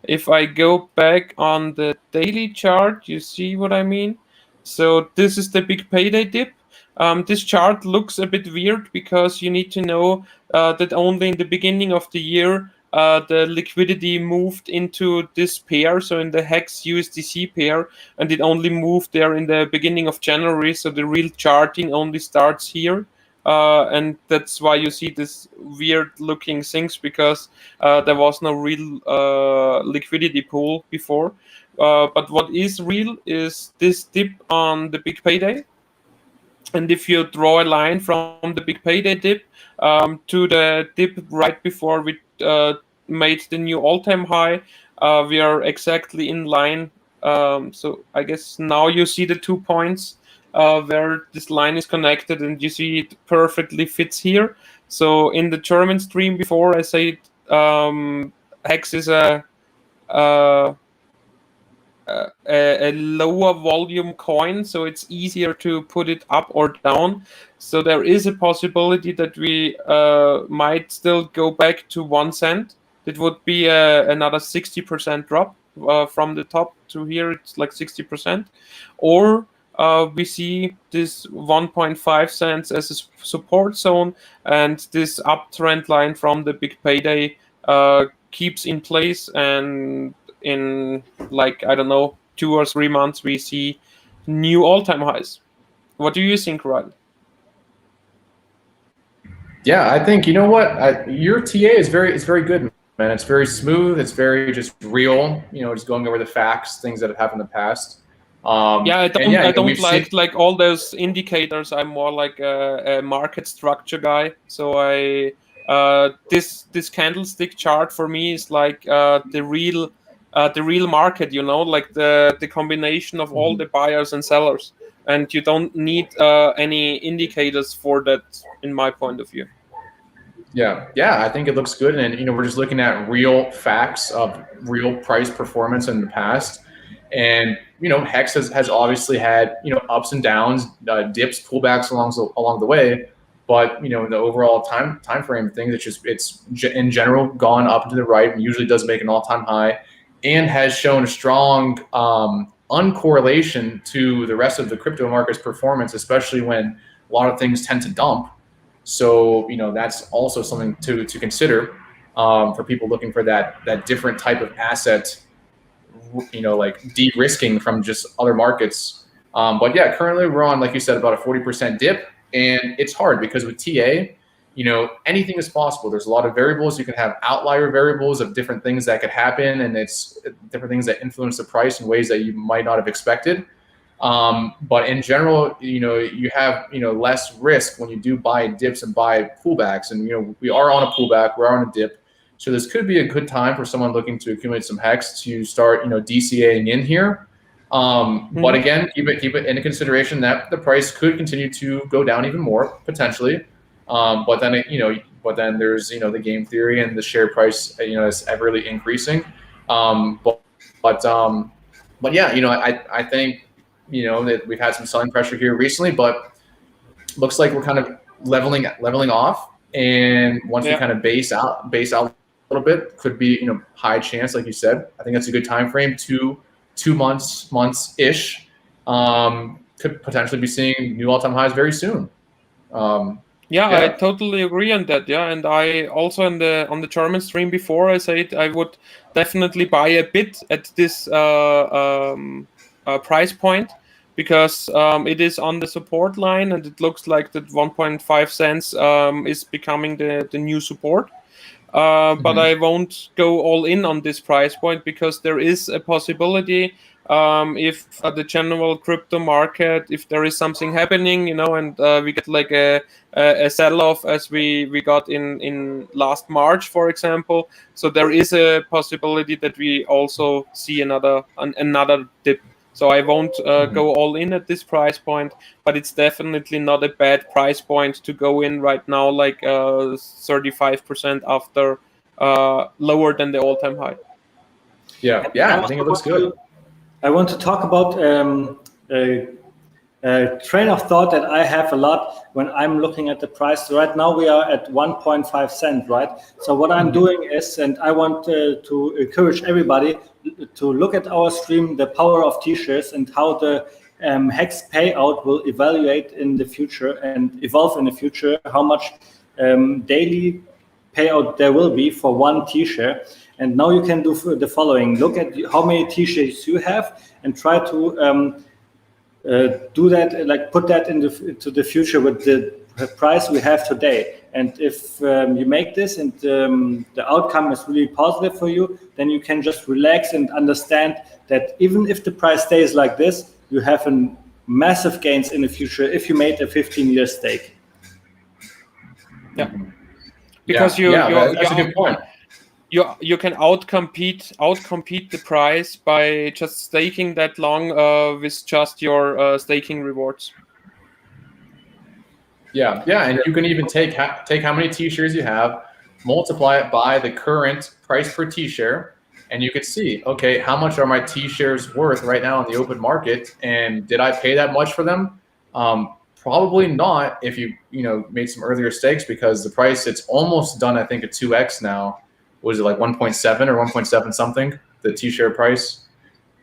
S2: If I go back on the daily chart, you see what I mean? So this is the big payday dip. This chart looks a bit weird because you need to know that only in the beginning of the year the liquidity moved into this pair, so in the Hex USDC pair, and it only moved there in the beginning of January, so the real charting only starts here. And that's why you see this weird looking things, because there was no real liquidity pool before. But what is real is this dip on the big payday. And if you draw a line from the big payday dip to the dip right before we made the new all-time high, we are exactly in line. So I guess now you see the 2 points where this line is connected, and you see it perfectly fits here. So in the German stream before, I said Hex is a lower volume coin, so it's easier to put it up or down. So there is a possibility that we might still go back to 1 cent. It would be another 60% drop from the top to here. It's like 60%. Or we see this 1.5 cents as a support zone, and this uptrend line from the big payday keeps in place, and in, like, I don't know, 2 or 3 months we see new all-time highs. What do you think, Ryan?
S3: Yeah, I think, you know what, your TA is very good, man. It's very smooth. It's very just real. You know, just going over the facts, things that have happened in the past.
S2: Yeah, I don't like
S3: seen...
S2: all those indicators. I'm more like a market structure guy. So this candlestick chart for me is like the real market. You know, like the combination of all the buyers and sellers, and you don't need any indicators for that, in my point of view.
S3: Yeah, I think it looks good, and you know, we're just looking at real facts of real price performance in the past, and you know, Hex has obviously had, you know, ups and downs, dips, pullbacks along the way, but you know, in the overall time frame of things, it's in general gone up to the right, and usually does make an all-time high, and has shown a strong uncorrelation to the rest of the crypto market's performance, especially when a lot of things tend to dump. So, you know, that's also something to consider for people looking for that different type of asset, you know, like de-risking from just other markets. But yeah, currently we're on, like you said, about a 40% dip, and it's hard because with TA, you know, anything is possible. There's a lot of variables. You can have outlier variables of different things that could happen, and it's different things that influence the price in ways that you might not have expected. But in general, you know, you have, you know, less risk when you do buy dips and buy pullbacks. And, you know, we are on a pullback, we're on a dip. So this could be a good time for someone looking to accumulate some Hex to start, you know, DCAing in here. But again, keep it into consideration that the price could continue to go down even more potentially. But then, you know, there's, you know, the game theory and the share price, you know, is everly increasing. But yeah, you know, I think, you know, that we've had some selling pressure here recently, but looks like we're kind of leveling off. And once we kind of base out a little bit, could be, you know, high chance, like you said. I think that's a good time frame, two months ish. Could potentially be seeing new all-time highs very soon.
S2: Yeah, I totally agree on that. Yeah, and I also on the German stream before, I said I would definitely buy a bit at this price point, because it is on the support line, and it looks like that 1.5 cents is becoming the new support. But I won't go all in on this price point, because there is a possibility, if the general crypto market, if there is something happening, you know, and we get like a sell-off as we got in last March, for example. So there is a possibility that we also see another dip. So I won't go all in at this price point, but it's definitely not a bad price point to go in right now, like 35% after lower than the all-time high.
S3: Yeah, I think it looks good.
S1: I want to talk about a train of thought that I have a lot when I'm looking at the price. So right now we are at 1.5 cent, right? So what I'm doing is, and I want to encourage everybody to look at our stream, the power of T-shares, and how the Hex payout will evaluate in the future and evolve in the future, how much daily payout there will be for one T-share. And now you can do the following: look at how many T-shares you have and try to do that, like put that into the future with the price we have today. And if you make this and the outcome is really positive for you, then you can just relax and understand that even if the price stays like this, you have a massive gains in the future if you made a 15-year stake.
S2: Yeah, because
S3: that's a good point.
S2: You can outcompete the price by just staking that long with just your staking rewards.
S3: Yeah, and you can even take how many T-shares you have, multiply it by the current price per T-share, and you could see, okay, how much are my T-shares worth right now in the open market, and did I pay that much for them? Probably not if you made some earlier stakes, because the price, it's almost done, I think, at 2x now. Was it like 1.7 or 1.7 something, the T-share price?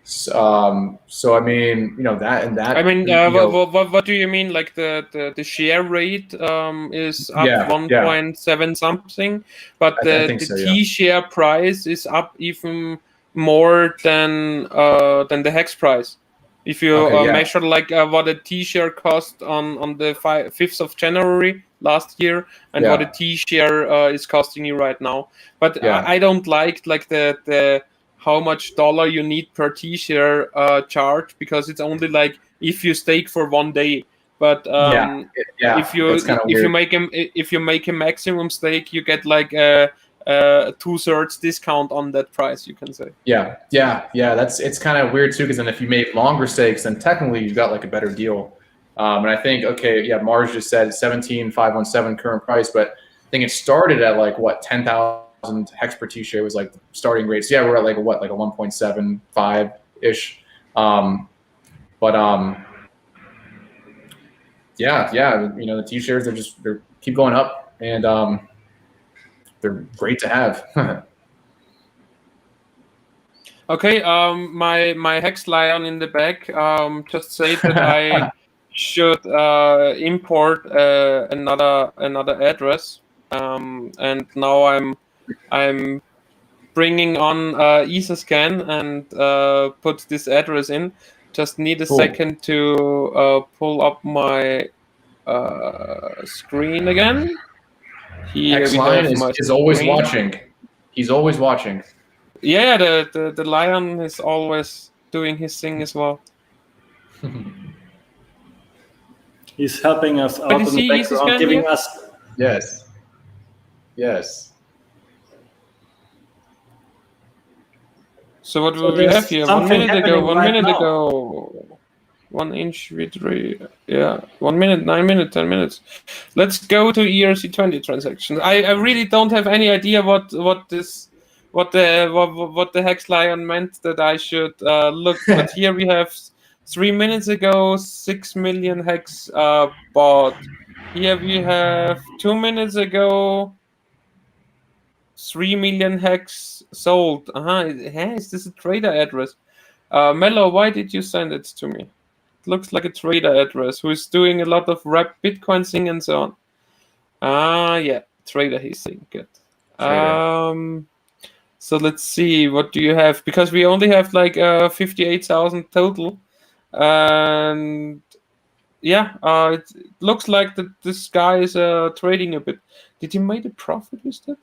S3: So I mean, that and that.
S2: I mean, what do you mean? Like the share rate is up
S3: Yeah,
S2: 1.7 something, but
S3: I
S2: the
S3: think so, yeah.
S2: TShare price is up even more than the Hex price. If you
S3: Okay, yeah.
S2: measure like what a TShare cost on the 5th of January last year and what a TShare is costing you right now, but I don't like the how much dollar you need per TShare charge, because it's only like if you stake for 1 day. But if you make a maximum stake, you get like a 2/3 discount on that price, you can say.
S3: Yeah. It's kind of weird too, because then if you make longer stakes, then technically you've got like a better deal. And I think Mars just said 17,517 current price, but I think it started at like what 10,000 hex per TShare was like the starting rate. So yeah, we're at like a 1.75 ish. The TShares they keep going up, and they're great to have.
S2: Okay, my Hex Lion in the back just said that I should import another address, and now I'm bringing on Etherscan and put this address in. Just need a second to pull up my screen again. Here
S3: Hex Lion is always watching. He's always watching.
S2: Yeah, the lion is always doing his thing as well.
S1: He's helping us out in the background, giving us.
S3: Yes.
S2: So what do we have here? 1 minute ago. 1 minute ago. 1 inch with 1 minute, 9 minutes, 10 minutes. Let's go to ERC20 transactions. I really don't have any idea what the Hex Lion meant that I should look. But here we have 3 minutes ago 6 million hex bought. Here we have 2 minutes ago 3 million hex sold. Is this a trader address? Mello, why did you send it to me? It looks like a trader address who is doing a lot of rap Bitcoin thing and so on. Yeah, trader, he's saying. Good. So let's see, what do you have? Because we only have like 58,000 total. And yeah, it looks like that this guy is trading a bit. Did he make a profit with that?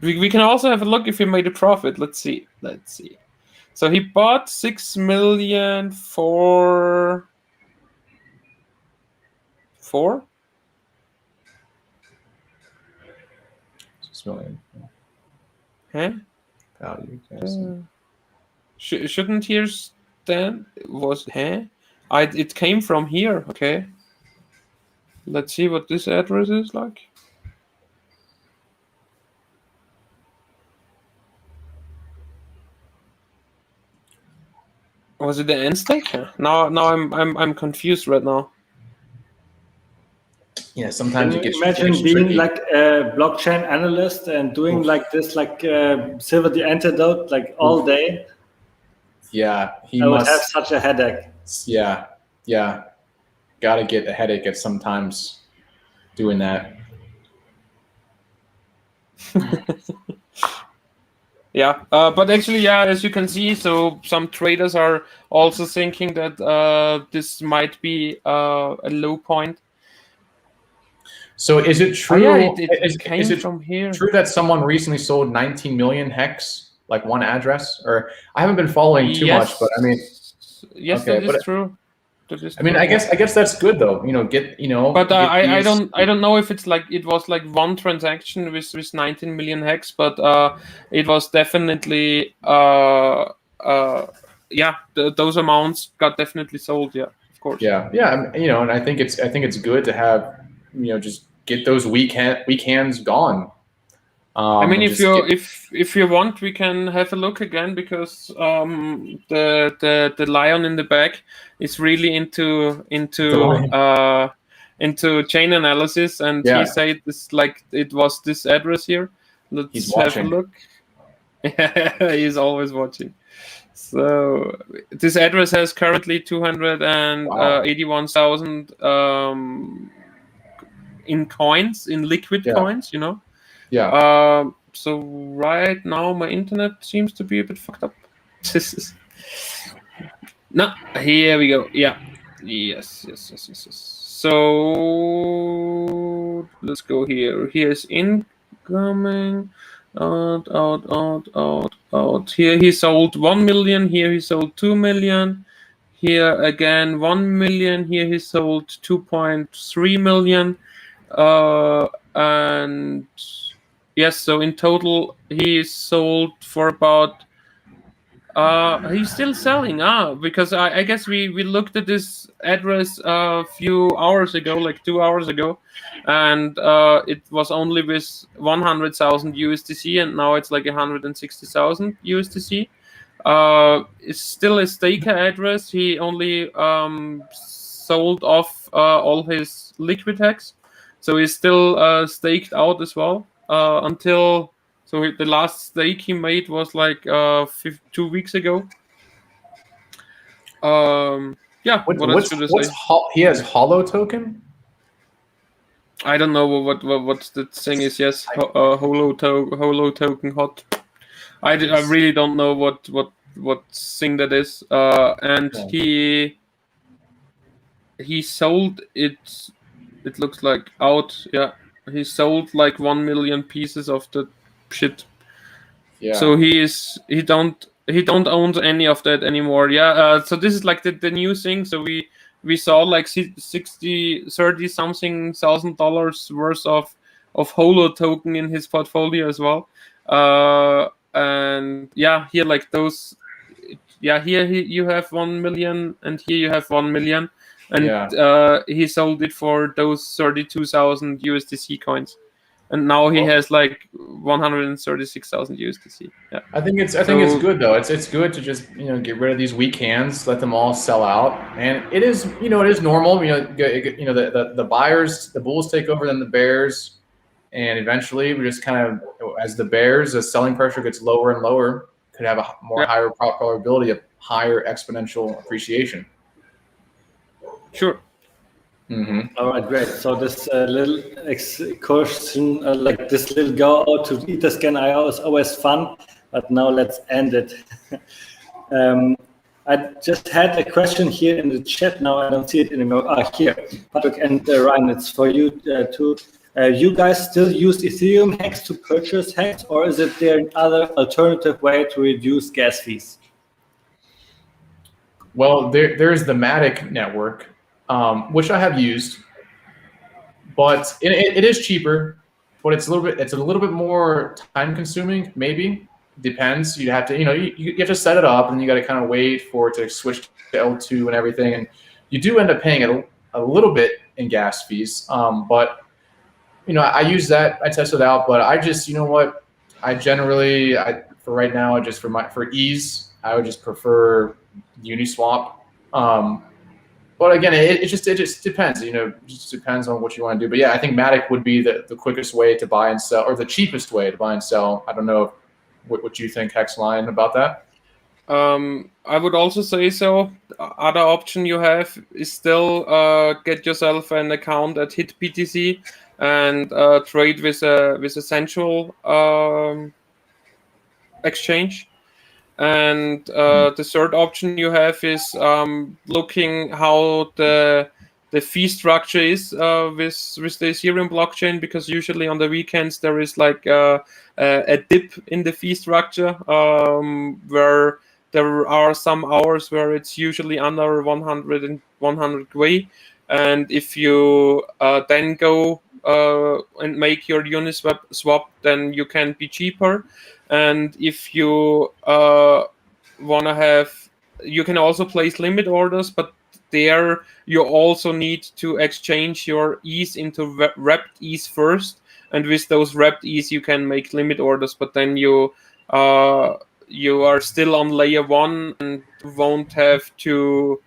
S2: We can also have a look if he made a profit. Let's see. So he bought 6 million for 4?
S3: 6 million.
S2: Huh?
S3: Value.
S2: Shouldn't here stand? It came from here. Okay. Let's see what this address is like. Was it the end stake? Now I'm confused right now.
S3: Yeah, sometimes it gets.
S1: Imagine being tricky. Like a blockchain analyst and doing like this, like Silver the Antidote, like all day.
S3: Yeah,
S1: I would have such a headache.
S3: Yeah. Got to get a headache at sometimes doing that.
S2: Yeah, but actually, as you can see, so some traders are also thinking that this might be a low point.
S3: So is it true?
S2: It came from here.
S3: True that someone recently sold 19 million hex, like one address? Or I haven't been following too much, but I mean,
S2: yes, that is true.
S3: I mean, I guess that's good though.
S2: But I don't know if it was like one transaction with 19 million hex, but it was definitely those amounts got definitely sold. Yeah, of course.
S3: Yeah. And I think it's good to have just get those weak hands gone.
S2: I mean, if you want, we can have a look again, because the lion in the back is really into chain analysis, and he said this, like it was this address here. Let's have a look. He's always watching. So this address has currently 281,000 in coins, in liquid coins, you know.
S3: Yeah.
S2: So right now my internet seems to be a bit fucked up. This is no. Here we go. Yeah. Yes. So let's go here. Here's incoming. Out. Here he sold 1 million. Here he sold 2 million. Here again 1 million. Here he sold 2.3 million. And yes, so in total he sold for about. He's still selling. Because I guess we looked at this address a few hours ago, like 2 hours ago, and it was only with 100,000 USDC, and now it's like 160,000 USDC. It's still a staker address. He only sold off all his liquid hex, so he's still staked out as well until. So the last stake he made was like 2 weeks ago. Yeah.
S3: What's he has hollow token?
S2: I don't know what the thing is. Yes, holo token hot. I really don't know what thing that is. And he sold it. It looks like out. Yeah, he sold like 1 million pieces of the shit.
S3: Yeah.
S2: So he don't own any of that anymore. Yeah. So this is like the new thing. So we saw like 30 something thousand dollars worth of holo token in his portfolio as well. And yeah, here like those. Yeah, here you have 1 million, and here you have 1 million, and he sold it for those 32,000 USDC coins. And now he has like 136,000 USDC. Yeah,
S3: I think it's good though. It's good to just get rid of these weak hands, let them all sell out, and it is normal. The buyers, the bulls take over, then the bears, and eventually we just kind of, as the selling pressure gets lower and lower, could have a higher probability of higher exponential appreciation.
S2: Sure.
S3: Mm-hmm.
S1: All right, great. So this little excursion, like this little go out to Etherscan IO is always fun, but now let's end it. I just had a question here in the chat. Now I don't see it anymore. Here, Patrick and Ryan, it's for you too. You guys still use Ethereum Hex to purchase Hex, or is it there another alternative way to reduce gas fees?
S3: Well, there's the Matic network, which I have used, but it is cheaper, but it's a little bit more time consuming. Maybe depends. You have to you have to set it up, and you got to kind of wait for it to switch to L2 and everything, and you do end up paying a little bit in gas fees. But I use that. I test it out, but I just I generally for right now for ease I would just prefer Uniswap. But again, it just depends. It just depends on what you want to do. But yeah, I think Matic would be the quickest way to buy and sell, or the cheapest way to buy and sell. I don't know what you think, Hexline, about that.
S2: I would also say so. Other option you have is still get yourself an account at HitBTC and trade with a central exchange. And the third option you have is looking how the fee structure is with the Ethereum blockchain, because usually on the weekends there is like a dip in the fee structure where there are some hours where it's usually under 100 Gwei, and if you then go and make your Uniswap swap, then you can be cheaper. And if you want to have, you can also place limit orders, but there you also need to exchange your ETH into wrapped ETH first, and with those wrapped ETH you can make limit orders, but then you are still on layer 1 and won't have to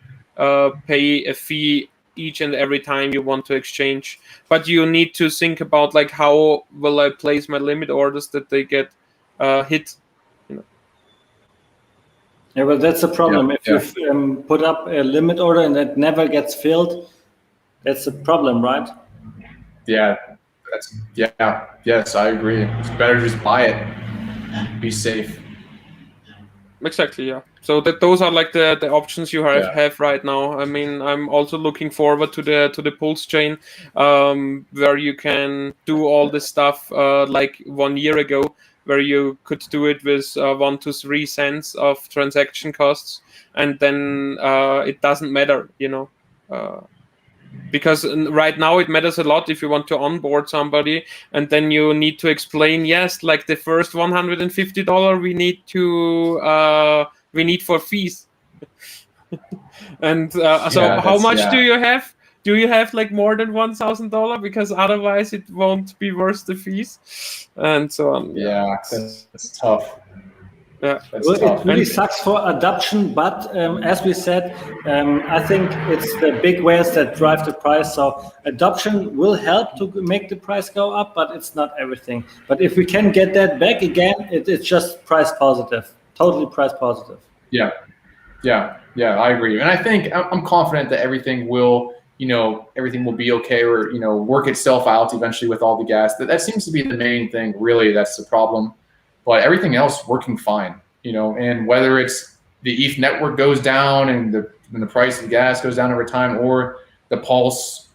S2: pay a fee each and every time you want to exchange. But you need to think about like, how will I place my limit orders that they get hit,
S1: Yeah, well, that's the problem. If you put up a limit order and it never gets filled, that's a problem, right?
S3: Yeah, yes, I agree. It's better just buy it, be safe.
S2: Exactly, yeah. So those are like the options you have right now. I mean, I'm also looking forward to the Pulse chain, where you can do all this stuff like 1 year ago, where you could do it with 1 to 3 cents of transaction costs, and then it doesn't matter, because right now it matters a lot if you want to onboard somebody, and then you need to explain, yes, like the first $150 we need for fees. And so how much do you have? Do you have like more than $1,000? Because otherwise it won't be worth the fees, and so on.
S3: Yeah, that's tough.
S2: Yeah,
S1: well, it really sucks for adoption, but as we said, I think it's the big whales that drive the price. So adoption will help to make the price go up, but it's not everything. But if we can get that back again, it's just price positive, totally price positive.
S3: Yeah, I agree, and I think I'm confident that everything will be okay, or work itself out eventually with all the gas. That seems to be the main thing, really. That's the problem. But everything else working fine, and whether it's the ETH network goes down and the price of the gas goes down over time, or the Pulse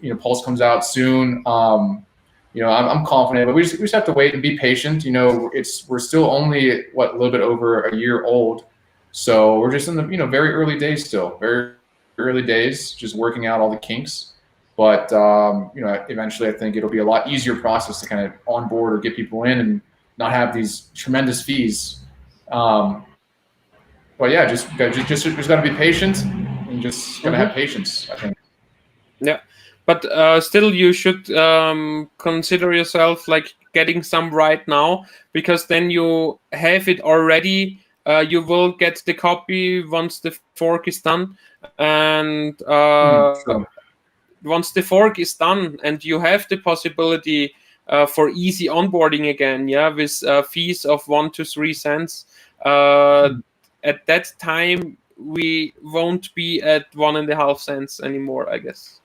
S3: comes out soon, I'm confident. But we just have to wait and be patient. We're still only a little bit over a year old, so we're just in the very early days still, very early days, just working out all the kinks. But eventually, I think it'll be a lot easier process to kind of onboard or get people in and not have these tremendous fees. But yeah, just got to be patient and just gotta have patience, I think.
S2: Yeah, but still, you should consider yourself like getting some right now, because then you have it already. You will get the copy once the fork is done, and once the fork is done, and you have the possibility for easy onboarding again, with fees of 1 to 3 cents. At that time, we won't be at 1.5 cents anymore, I guess.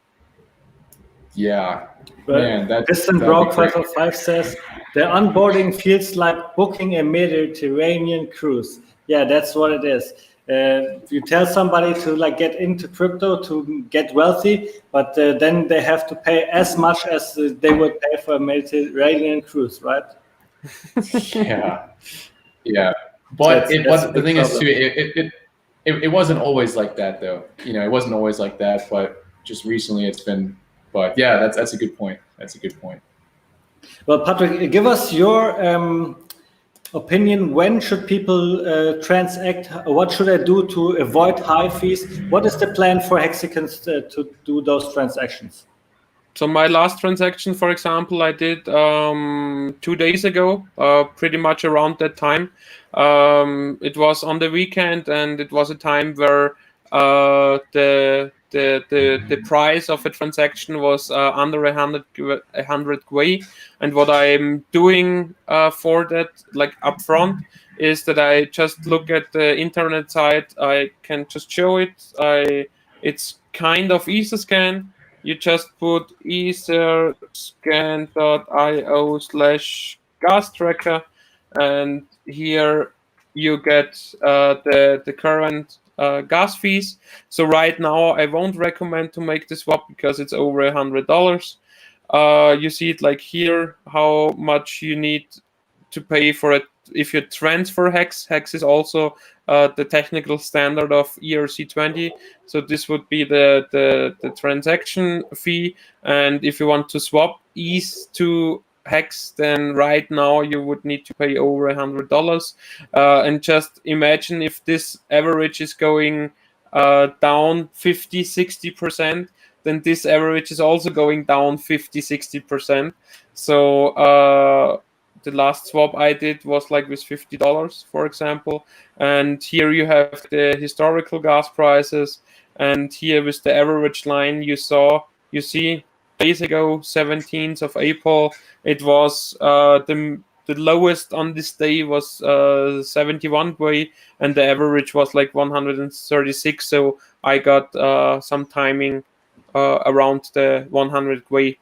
S3: Yeah,
S1: but
S3: man,
S1: Distant Broke 505 says the onboarding feels like booking a Mediterranean cruise. Yeah, that's what it is. You tell somebody to get into crypto to get wealthy, but then they have to pay as much as they would pay for a Mediterranean cruise, right?
S3: Yeah. But the thing is too, it wasn't always like that though. It wasn't always like that, but just recently it's been. But yeah, that's a good point.
S1: Well, Patrick, give us your opinion. When should people transact? What should I do to avoid high fees? What is the plan for Hexicans to do those transactions?
S2: So my last transaction, for example, I did 2 days ago, pretty much around that time. It was on the weekend, and it was a time where the price of a transaction was under 100 GUI. And what I'm doing for that, like upfront, is that I just look at the internet site. I can just show it. It's kind of Etherscan. You just put etherscan.io/gas tracker, and here you get the current gas fees. So right now, I won't recommend to make the swap because it's over $100. You see it like here, how much you need to pay for it if you transfer Hex. Hex is also the technical standard of ERC20. So this would be the transaction fee. And if you want to swap ETH to Hex, then right now you would need to pay over $100. And just imagine if this average is going down 50-60%, then this average is also going down 50-60%. So the last swap I did was like with $50, for example. And here you have the historical gas prices. And here with the average line you see days ago, 17th of April, it was the the lowest on this day was 71 Gwei, and the average was like 136. So I got some timing around the 100 Gwei.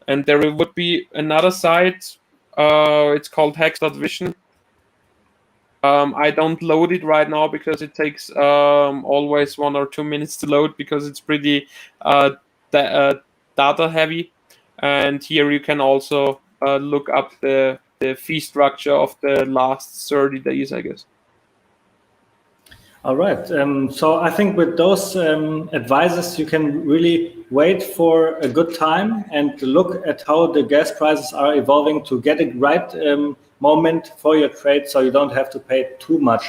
S2: And there would be another site. It's called Hexicans. I don't load it right now because it takes always 1 or 2 minutes to load because it's pretty data heavy. And here you can also look up the fee structure of the last 30 days, I guess.
S1: All right. So I think with those advices, you can really wait for a good time and look at how the gas prices are evolving to get a right moment for your trade, so you don't have to pay too much.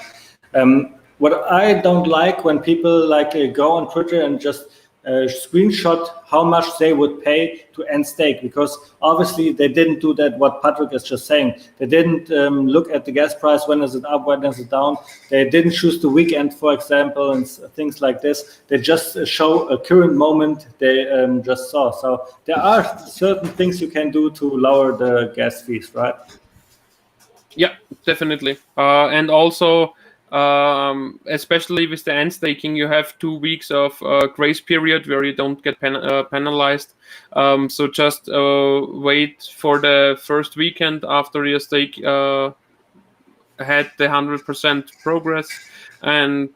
S1: What I don't like when people go on Twitter and just screenshot how much they would pay to end stake, because obviously they didn't do that, what Patrick is just saying. They didn't look at the gas price, when is it up, when is it down. They didn't choose the weekend, for example, and things like this. They just show a current moment they just saw. So there are certain things you can do to lower the gas fees, right?
S2: Yeah, definitely. And also, especially with the end staking, you have 2 weeks of grace period where you don't get penalized. So just wait for the first weekend after your stake had the 100% progress. And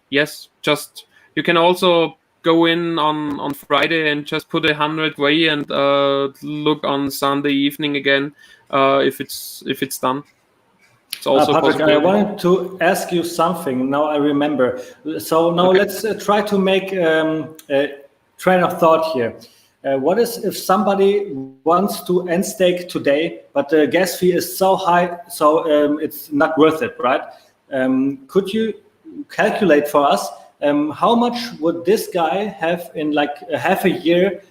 S2: yes, just you can also go in on Friday and just put 100 Gwei and look on Sunday evening again if it's done. It's also
S1: Patrick, I wanted to ask you something. Now I remember. So now let's try to make a train of thought here. What is if somebody wants to end stake today, but the gas fee is so high, so it's not worth it, right? Could you calculate for us how much would this guy have in like a half a year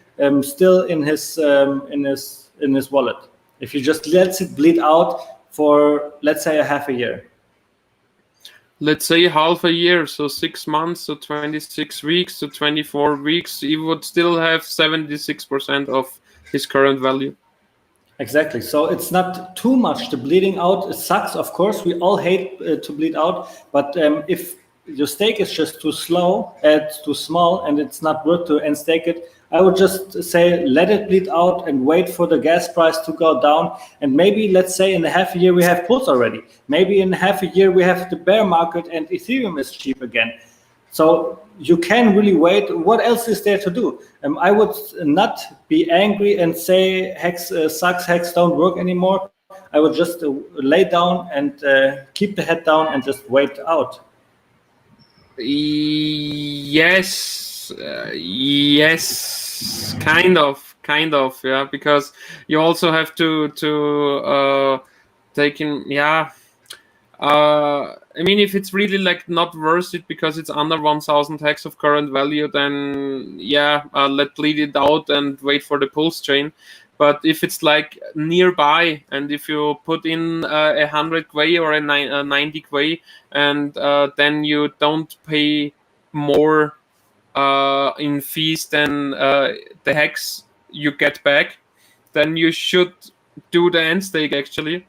S1: still in his wallet if you just let it bleed out for, let's say, a half a year?
S2: Let's say half a year, so 6 months, so 26 weeks, so 24 weeks, he would still have 76% of his current value.
S1: Exactly. So it's not too much. The bleeding out, it sucks, of course. We all hate to bleed out. But if your stake is just too small, and it's not worth to end stake it, I would just say let it bleed out and wait for the gas price to go down. And maybe, let's say, in a half a year we have pulls already. Maybe in half a year we have the bear market and Ethereum is cheap again. So you can really wait. What else is there to do? I would not be angry and say Hex sucks, Hex don't work anymore. I would just lay down and keep the head down and just wait out.
S2: Yes, kind of, yeah, because you also have to take in, yeah. I mean, if it's really like not worth it because it's under 1,000 hex of current value, then yeah, let bleed it out and wait for the pulse chain. But if it's like nearby, and if you put in 100 Gwei or a 90 Gwei, and then you don't pay more in fees than the hex you get back, then you should do the end stake actually,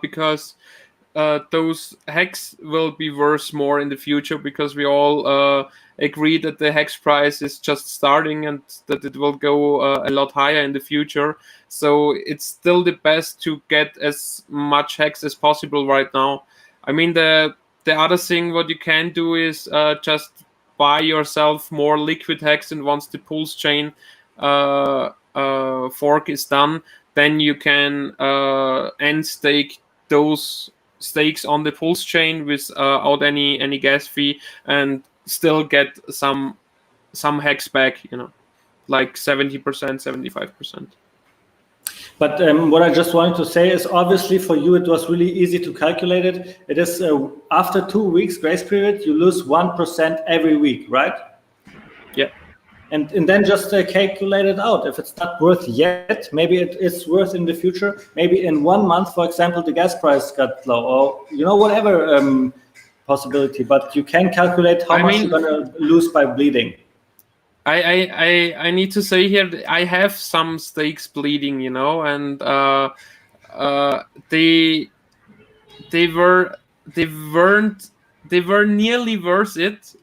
S2: because those hex will be worth more in the future, because we all agree that the hex price is just starting and that it will go a lot higher in the future. So it's still the best to get as much hex as possible right now. I mean, the other thing what you can do is just buy yourself more liquid hex, and once the pulse chain fork is done, then you can end stake those stakes on the pulse chain without any gas fee, and still get some hex back, like 70%, 75%.
S1: But what I just wanted to say is, obviously for you it was really easy to calculate it. It is after 2 weeks grace period, you lose 1% every week, right?
S2: Yeah.
S1: And then just calculate it out. If it's not worth yet, maybe it is worth in the future. Maybe in 1 month, for example, the gas price got low, or whatever possibility. But you can calculate how much you're gonna lose by bleeding.
S2: I need to say here, I have some stakes bleeding, and they were they weren't they were nearly worth it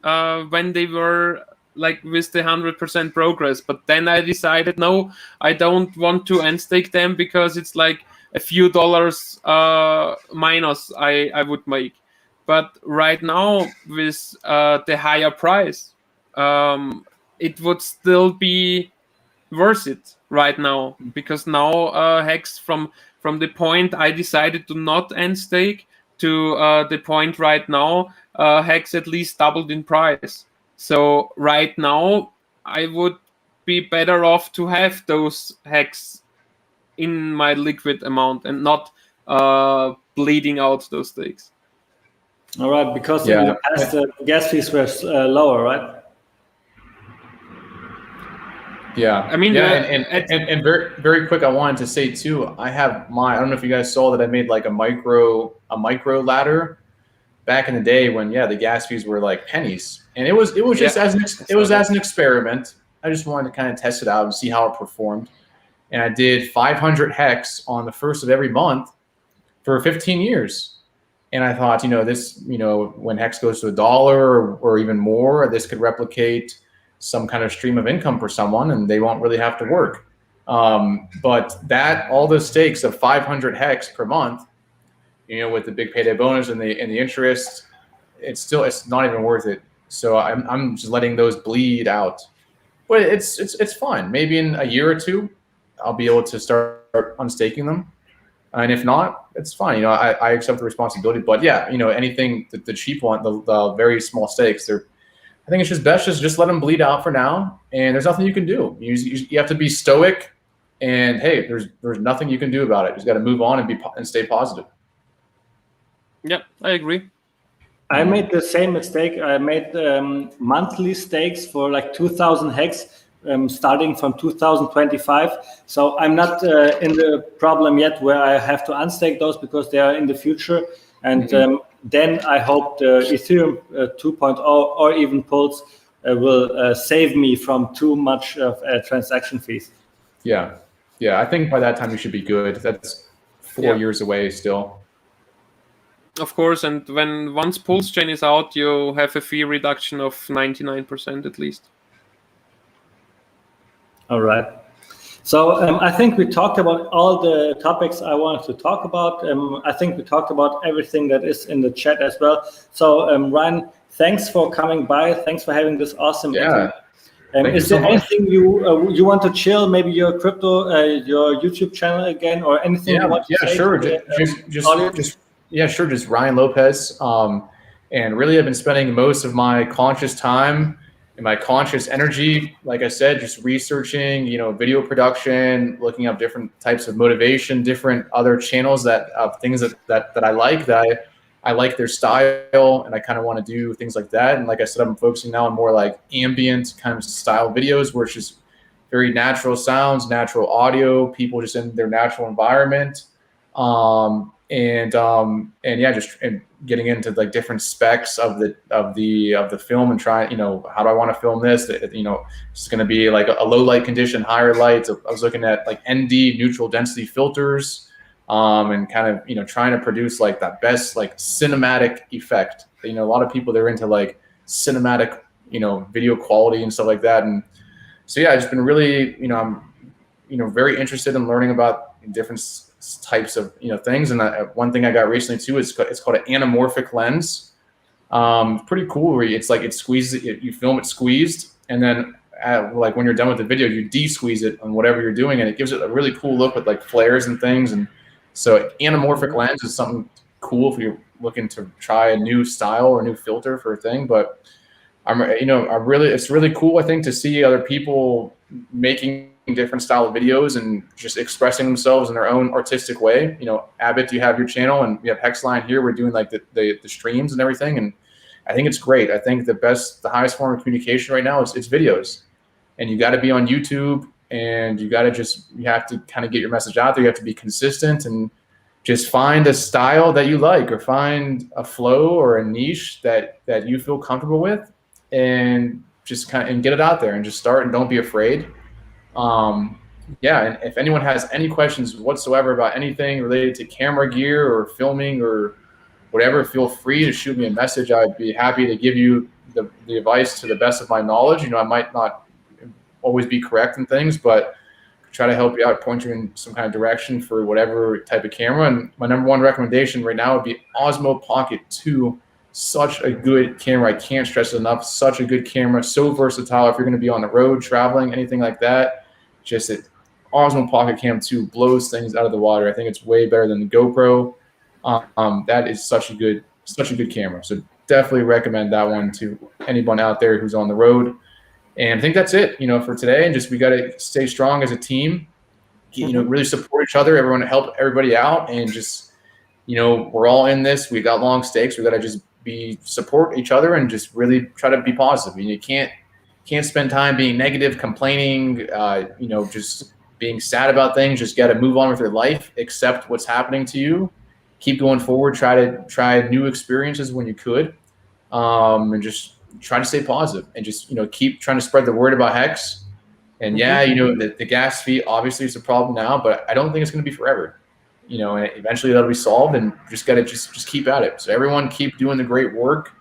S2: when they were like with the 100% progress. But then I decided, no, I don't want to unstake them because it's like a few dollars minus I would make. But right now with the higher price, it would still be worth it right now, because now Hex from the point I decided to not end stake to the point right now, Hex at least doubled in price. So right now I would be better off to have those Hex in my liquid amount and not bleeding out those stakes.
S1: All right, because in
S3: Yeah.
S1: the past the gas fees were lower, right?
S3: Yeah,
S2: I mean,
S3: and very very quick, I wanted to say too, I don't know if you guys saw that I made like a micro ladder back in the day when the gas fees were like pennies, and it was just as an experiment. I just wanted to kind of test it out and see how it performed, and I did 500 hex on the first of every month for 15 years. And I thought, this, when Hex goes to $1 or even more, this could replicate some kind of stream of income for someone, and they won't really have to work. But all those stakes of 500 Hex per month, with the big payday bonus and the interest, it's not even worth it. So I'm just letting those bleed out. But it's fun. Maybe in a year or two, I'll be able to start unstaking them. And if not, it's fine. I accept the responsibility. But anything, the cheap one, the very small stakes, I think it's just best just let them bleed out for now. And there's nothing you can do. You have to be stoic. And hey, there's nothing you can do about it. You just got to move on and stay positive.
S2: Yeah, I agree.
S1: I made the same mistake. I made monthly stakes for like 2,000 Hex. Starting from 2025. So I'm not in the problem yet where I have to unstake those because they are in the future. And then I hope the Ethereum 2.0 or even Pulse will save me from too much of transaction fees.
S3: Yeah. I think by that time you should be good. That's 4 years away still.
S2: Of course, and once Pulse Chain is out, you have a fee reduction of 99% at least.
S1: All right. So I think we talked about all the topics I wanted to talk about. I think we talked about everything that is in the chat as well. So Ryan, thanks for coming by. Thanks for having this awesome interview. Is there anything you want to chill? Maybe your your YouTube channel again, or anything you want to say?
S3: Sure. Just Ryan Lopez. And really, I've been spending most of my conscious time and my conscious energy, like I said, just researching, video production, looking up different types of motivation, different other channels of things that I like, that I like their style, and I kind of want to do things like that. And like I said, I'm focusing now on more like ambient kind of style videos, where it's just very natural sounds, natural audio, people just in their natural environment. And getting into like different specs of the film and trying, how do I want to film this? It's going to be like a low light condition, higher lights. I was looking at like ND, neutral density filters, and kind of, trying to produce like that best like cinematic effect. A lot of people, they're into like cinematic, video quality and stuff like that. And so, I've just been really, I'm, very interested in learning about different types of things. And one thing I got recently too is it's called an anamorphic lens. Pretty cool. Where it's like it squeezes it, you film it squeezed, and then like when you're done with the video, you de-squeeze it on whatever you're doing, and it gives it a really cool look with like flares and things. And so anamorphic lens is something cool if you're looking to try a new style or a new filter for a thing. But it's really cool, I think, to see other people making different style of videos and just expressing themselves in their own artistic way. Abbott, you have your channel, and we have Hexline here. We're doing like the streams and everything, and I think it's great. I think the highest form of communication right now is videos, and you got to be on YouTube, and you have to kind of get your message out there. You have to be consistent and just find a style that you like, or find a flow or a niche that you feel comfortable with, and just and get it out there and just start, and don't be afraid. yeah, and if anyone has any questions whatsoever about anything related to camera gear or filming or whatever, feel free to shoot me a message. I'd be happy to give you the advice to the best of my knowledge. I might not always be correct in things, but try to help you out, point you in some kind of direction for whatever type of camera. And my number one recommendation right now would be Osmo Pocket 2. Such a good camera. I can't stress it enough. Such a good camera. So versatile if you're going to be on the road, traveling, anything like that. Just it. Osmo Pocket Cam 2 blows things out of the water. I think it's way better than the GoPro. That is such a good camera. So definitely recommend that one to anyone out there who's on the road. And I think that's it, for today. And just we got to stay strong as a team. Really support each other. Everyone help everybody out, and just we're all in this. We got long stakes. We got to just support each other and just really try to be positive. You can't spend time being negative, complaining, just being sad about things. Just got to move on with your life, accept what's happening to you, keep going forward, try new experiences when you could, and just try to stay positive and just keep trying to spread the word about Hex. And the gas fee obviously is a problem now, but I don't think it's going to be forever. And eventually that'll be solved, and just got to just keep at it. So everyone keep doing the great work.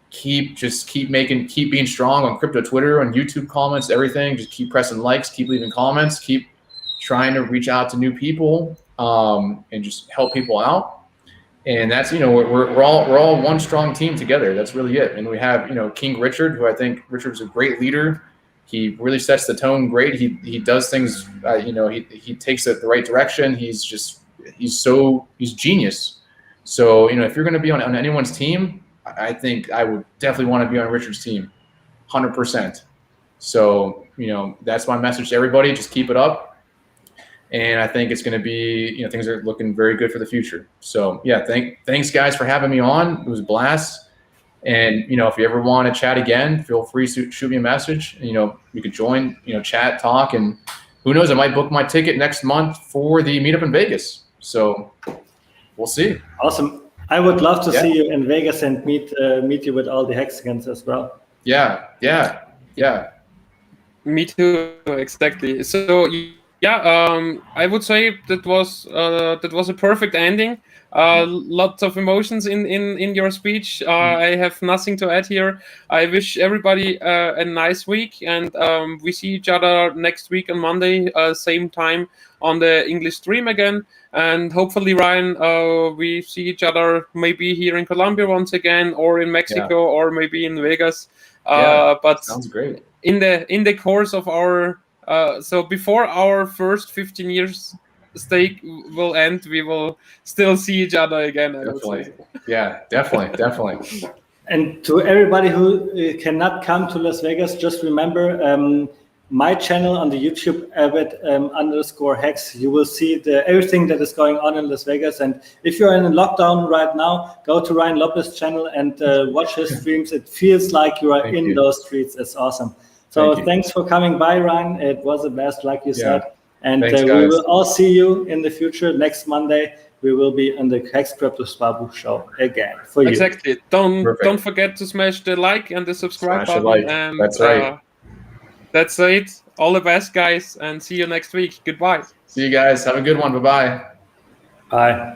S3: Keep being strong on crypto Twitter, on YouTube comments, everything. Just keep pressing likes, keep leaving comments, keep trying to reach out to new people, and just help people out. And that's, we're all one strong team together. That's really it. And we have, King Richard, who I think Richard's a great leader. He really sets the tone great. He does things, he takes it the right direction. He's genius. So, if you're going to be on anyone's team, I think I would definitely want to be on Richard's team, 100%. So, that's my message to everybody. Just keep it up. And I think it's going to be, things are looking very good for the future. So, yeah, thanks, guys, for having me on. It was a blast. And, if you ever want to chat again, feel free to shoot me a message. You could join, chat, talk, and who knows, I might book my ticket next month for the meetup in Vegas. So we'll see.
S1: Awesome. I would love to see you in Vegas and meet you with all the Hexicans as well.
S3: Yeah.
S2: Me too, exactly. So I would say that was a perfect ending. Lots of emotions in your speech. I have nothing to add here. I wish everybody a nice week, and we see each other next week on Monday, same time on the English stream again. And hopefully, Ryan, we see each other maybe here in Colombia once again, or in Mexico, or maybe in Vegas. But
S3: sounds great.
S2: In the course of our so before our first 15 years stake will end, we will still see each other again. I would say.
S3: Yeah, definitely.
S1: And to everybody who cannot come to Las Vegas, just remember my channel on the YouTube, _Hex. You will see everything that is going on in Las Vegas. And if you're in a lockdown right now, go to Ryan Lopez channel and watch his streams. It feels like you are in those streets. It's awesome. So thanks for coming by, Ryan. It was a blast, like you said. And
S3: thanks,
S1: we will all see you in the future. Next Monday, we will be on the HEX Kryptosparbuch show again for you.
S2: Exactly. Don't forget to smash the like and the subscribe button. And
S3: that's right.
S2: That's it. All the best, guys, and see you next week. Goodbye.
S3: See you guys. Have a good one. Bye-bye.
S1: Bye.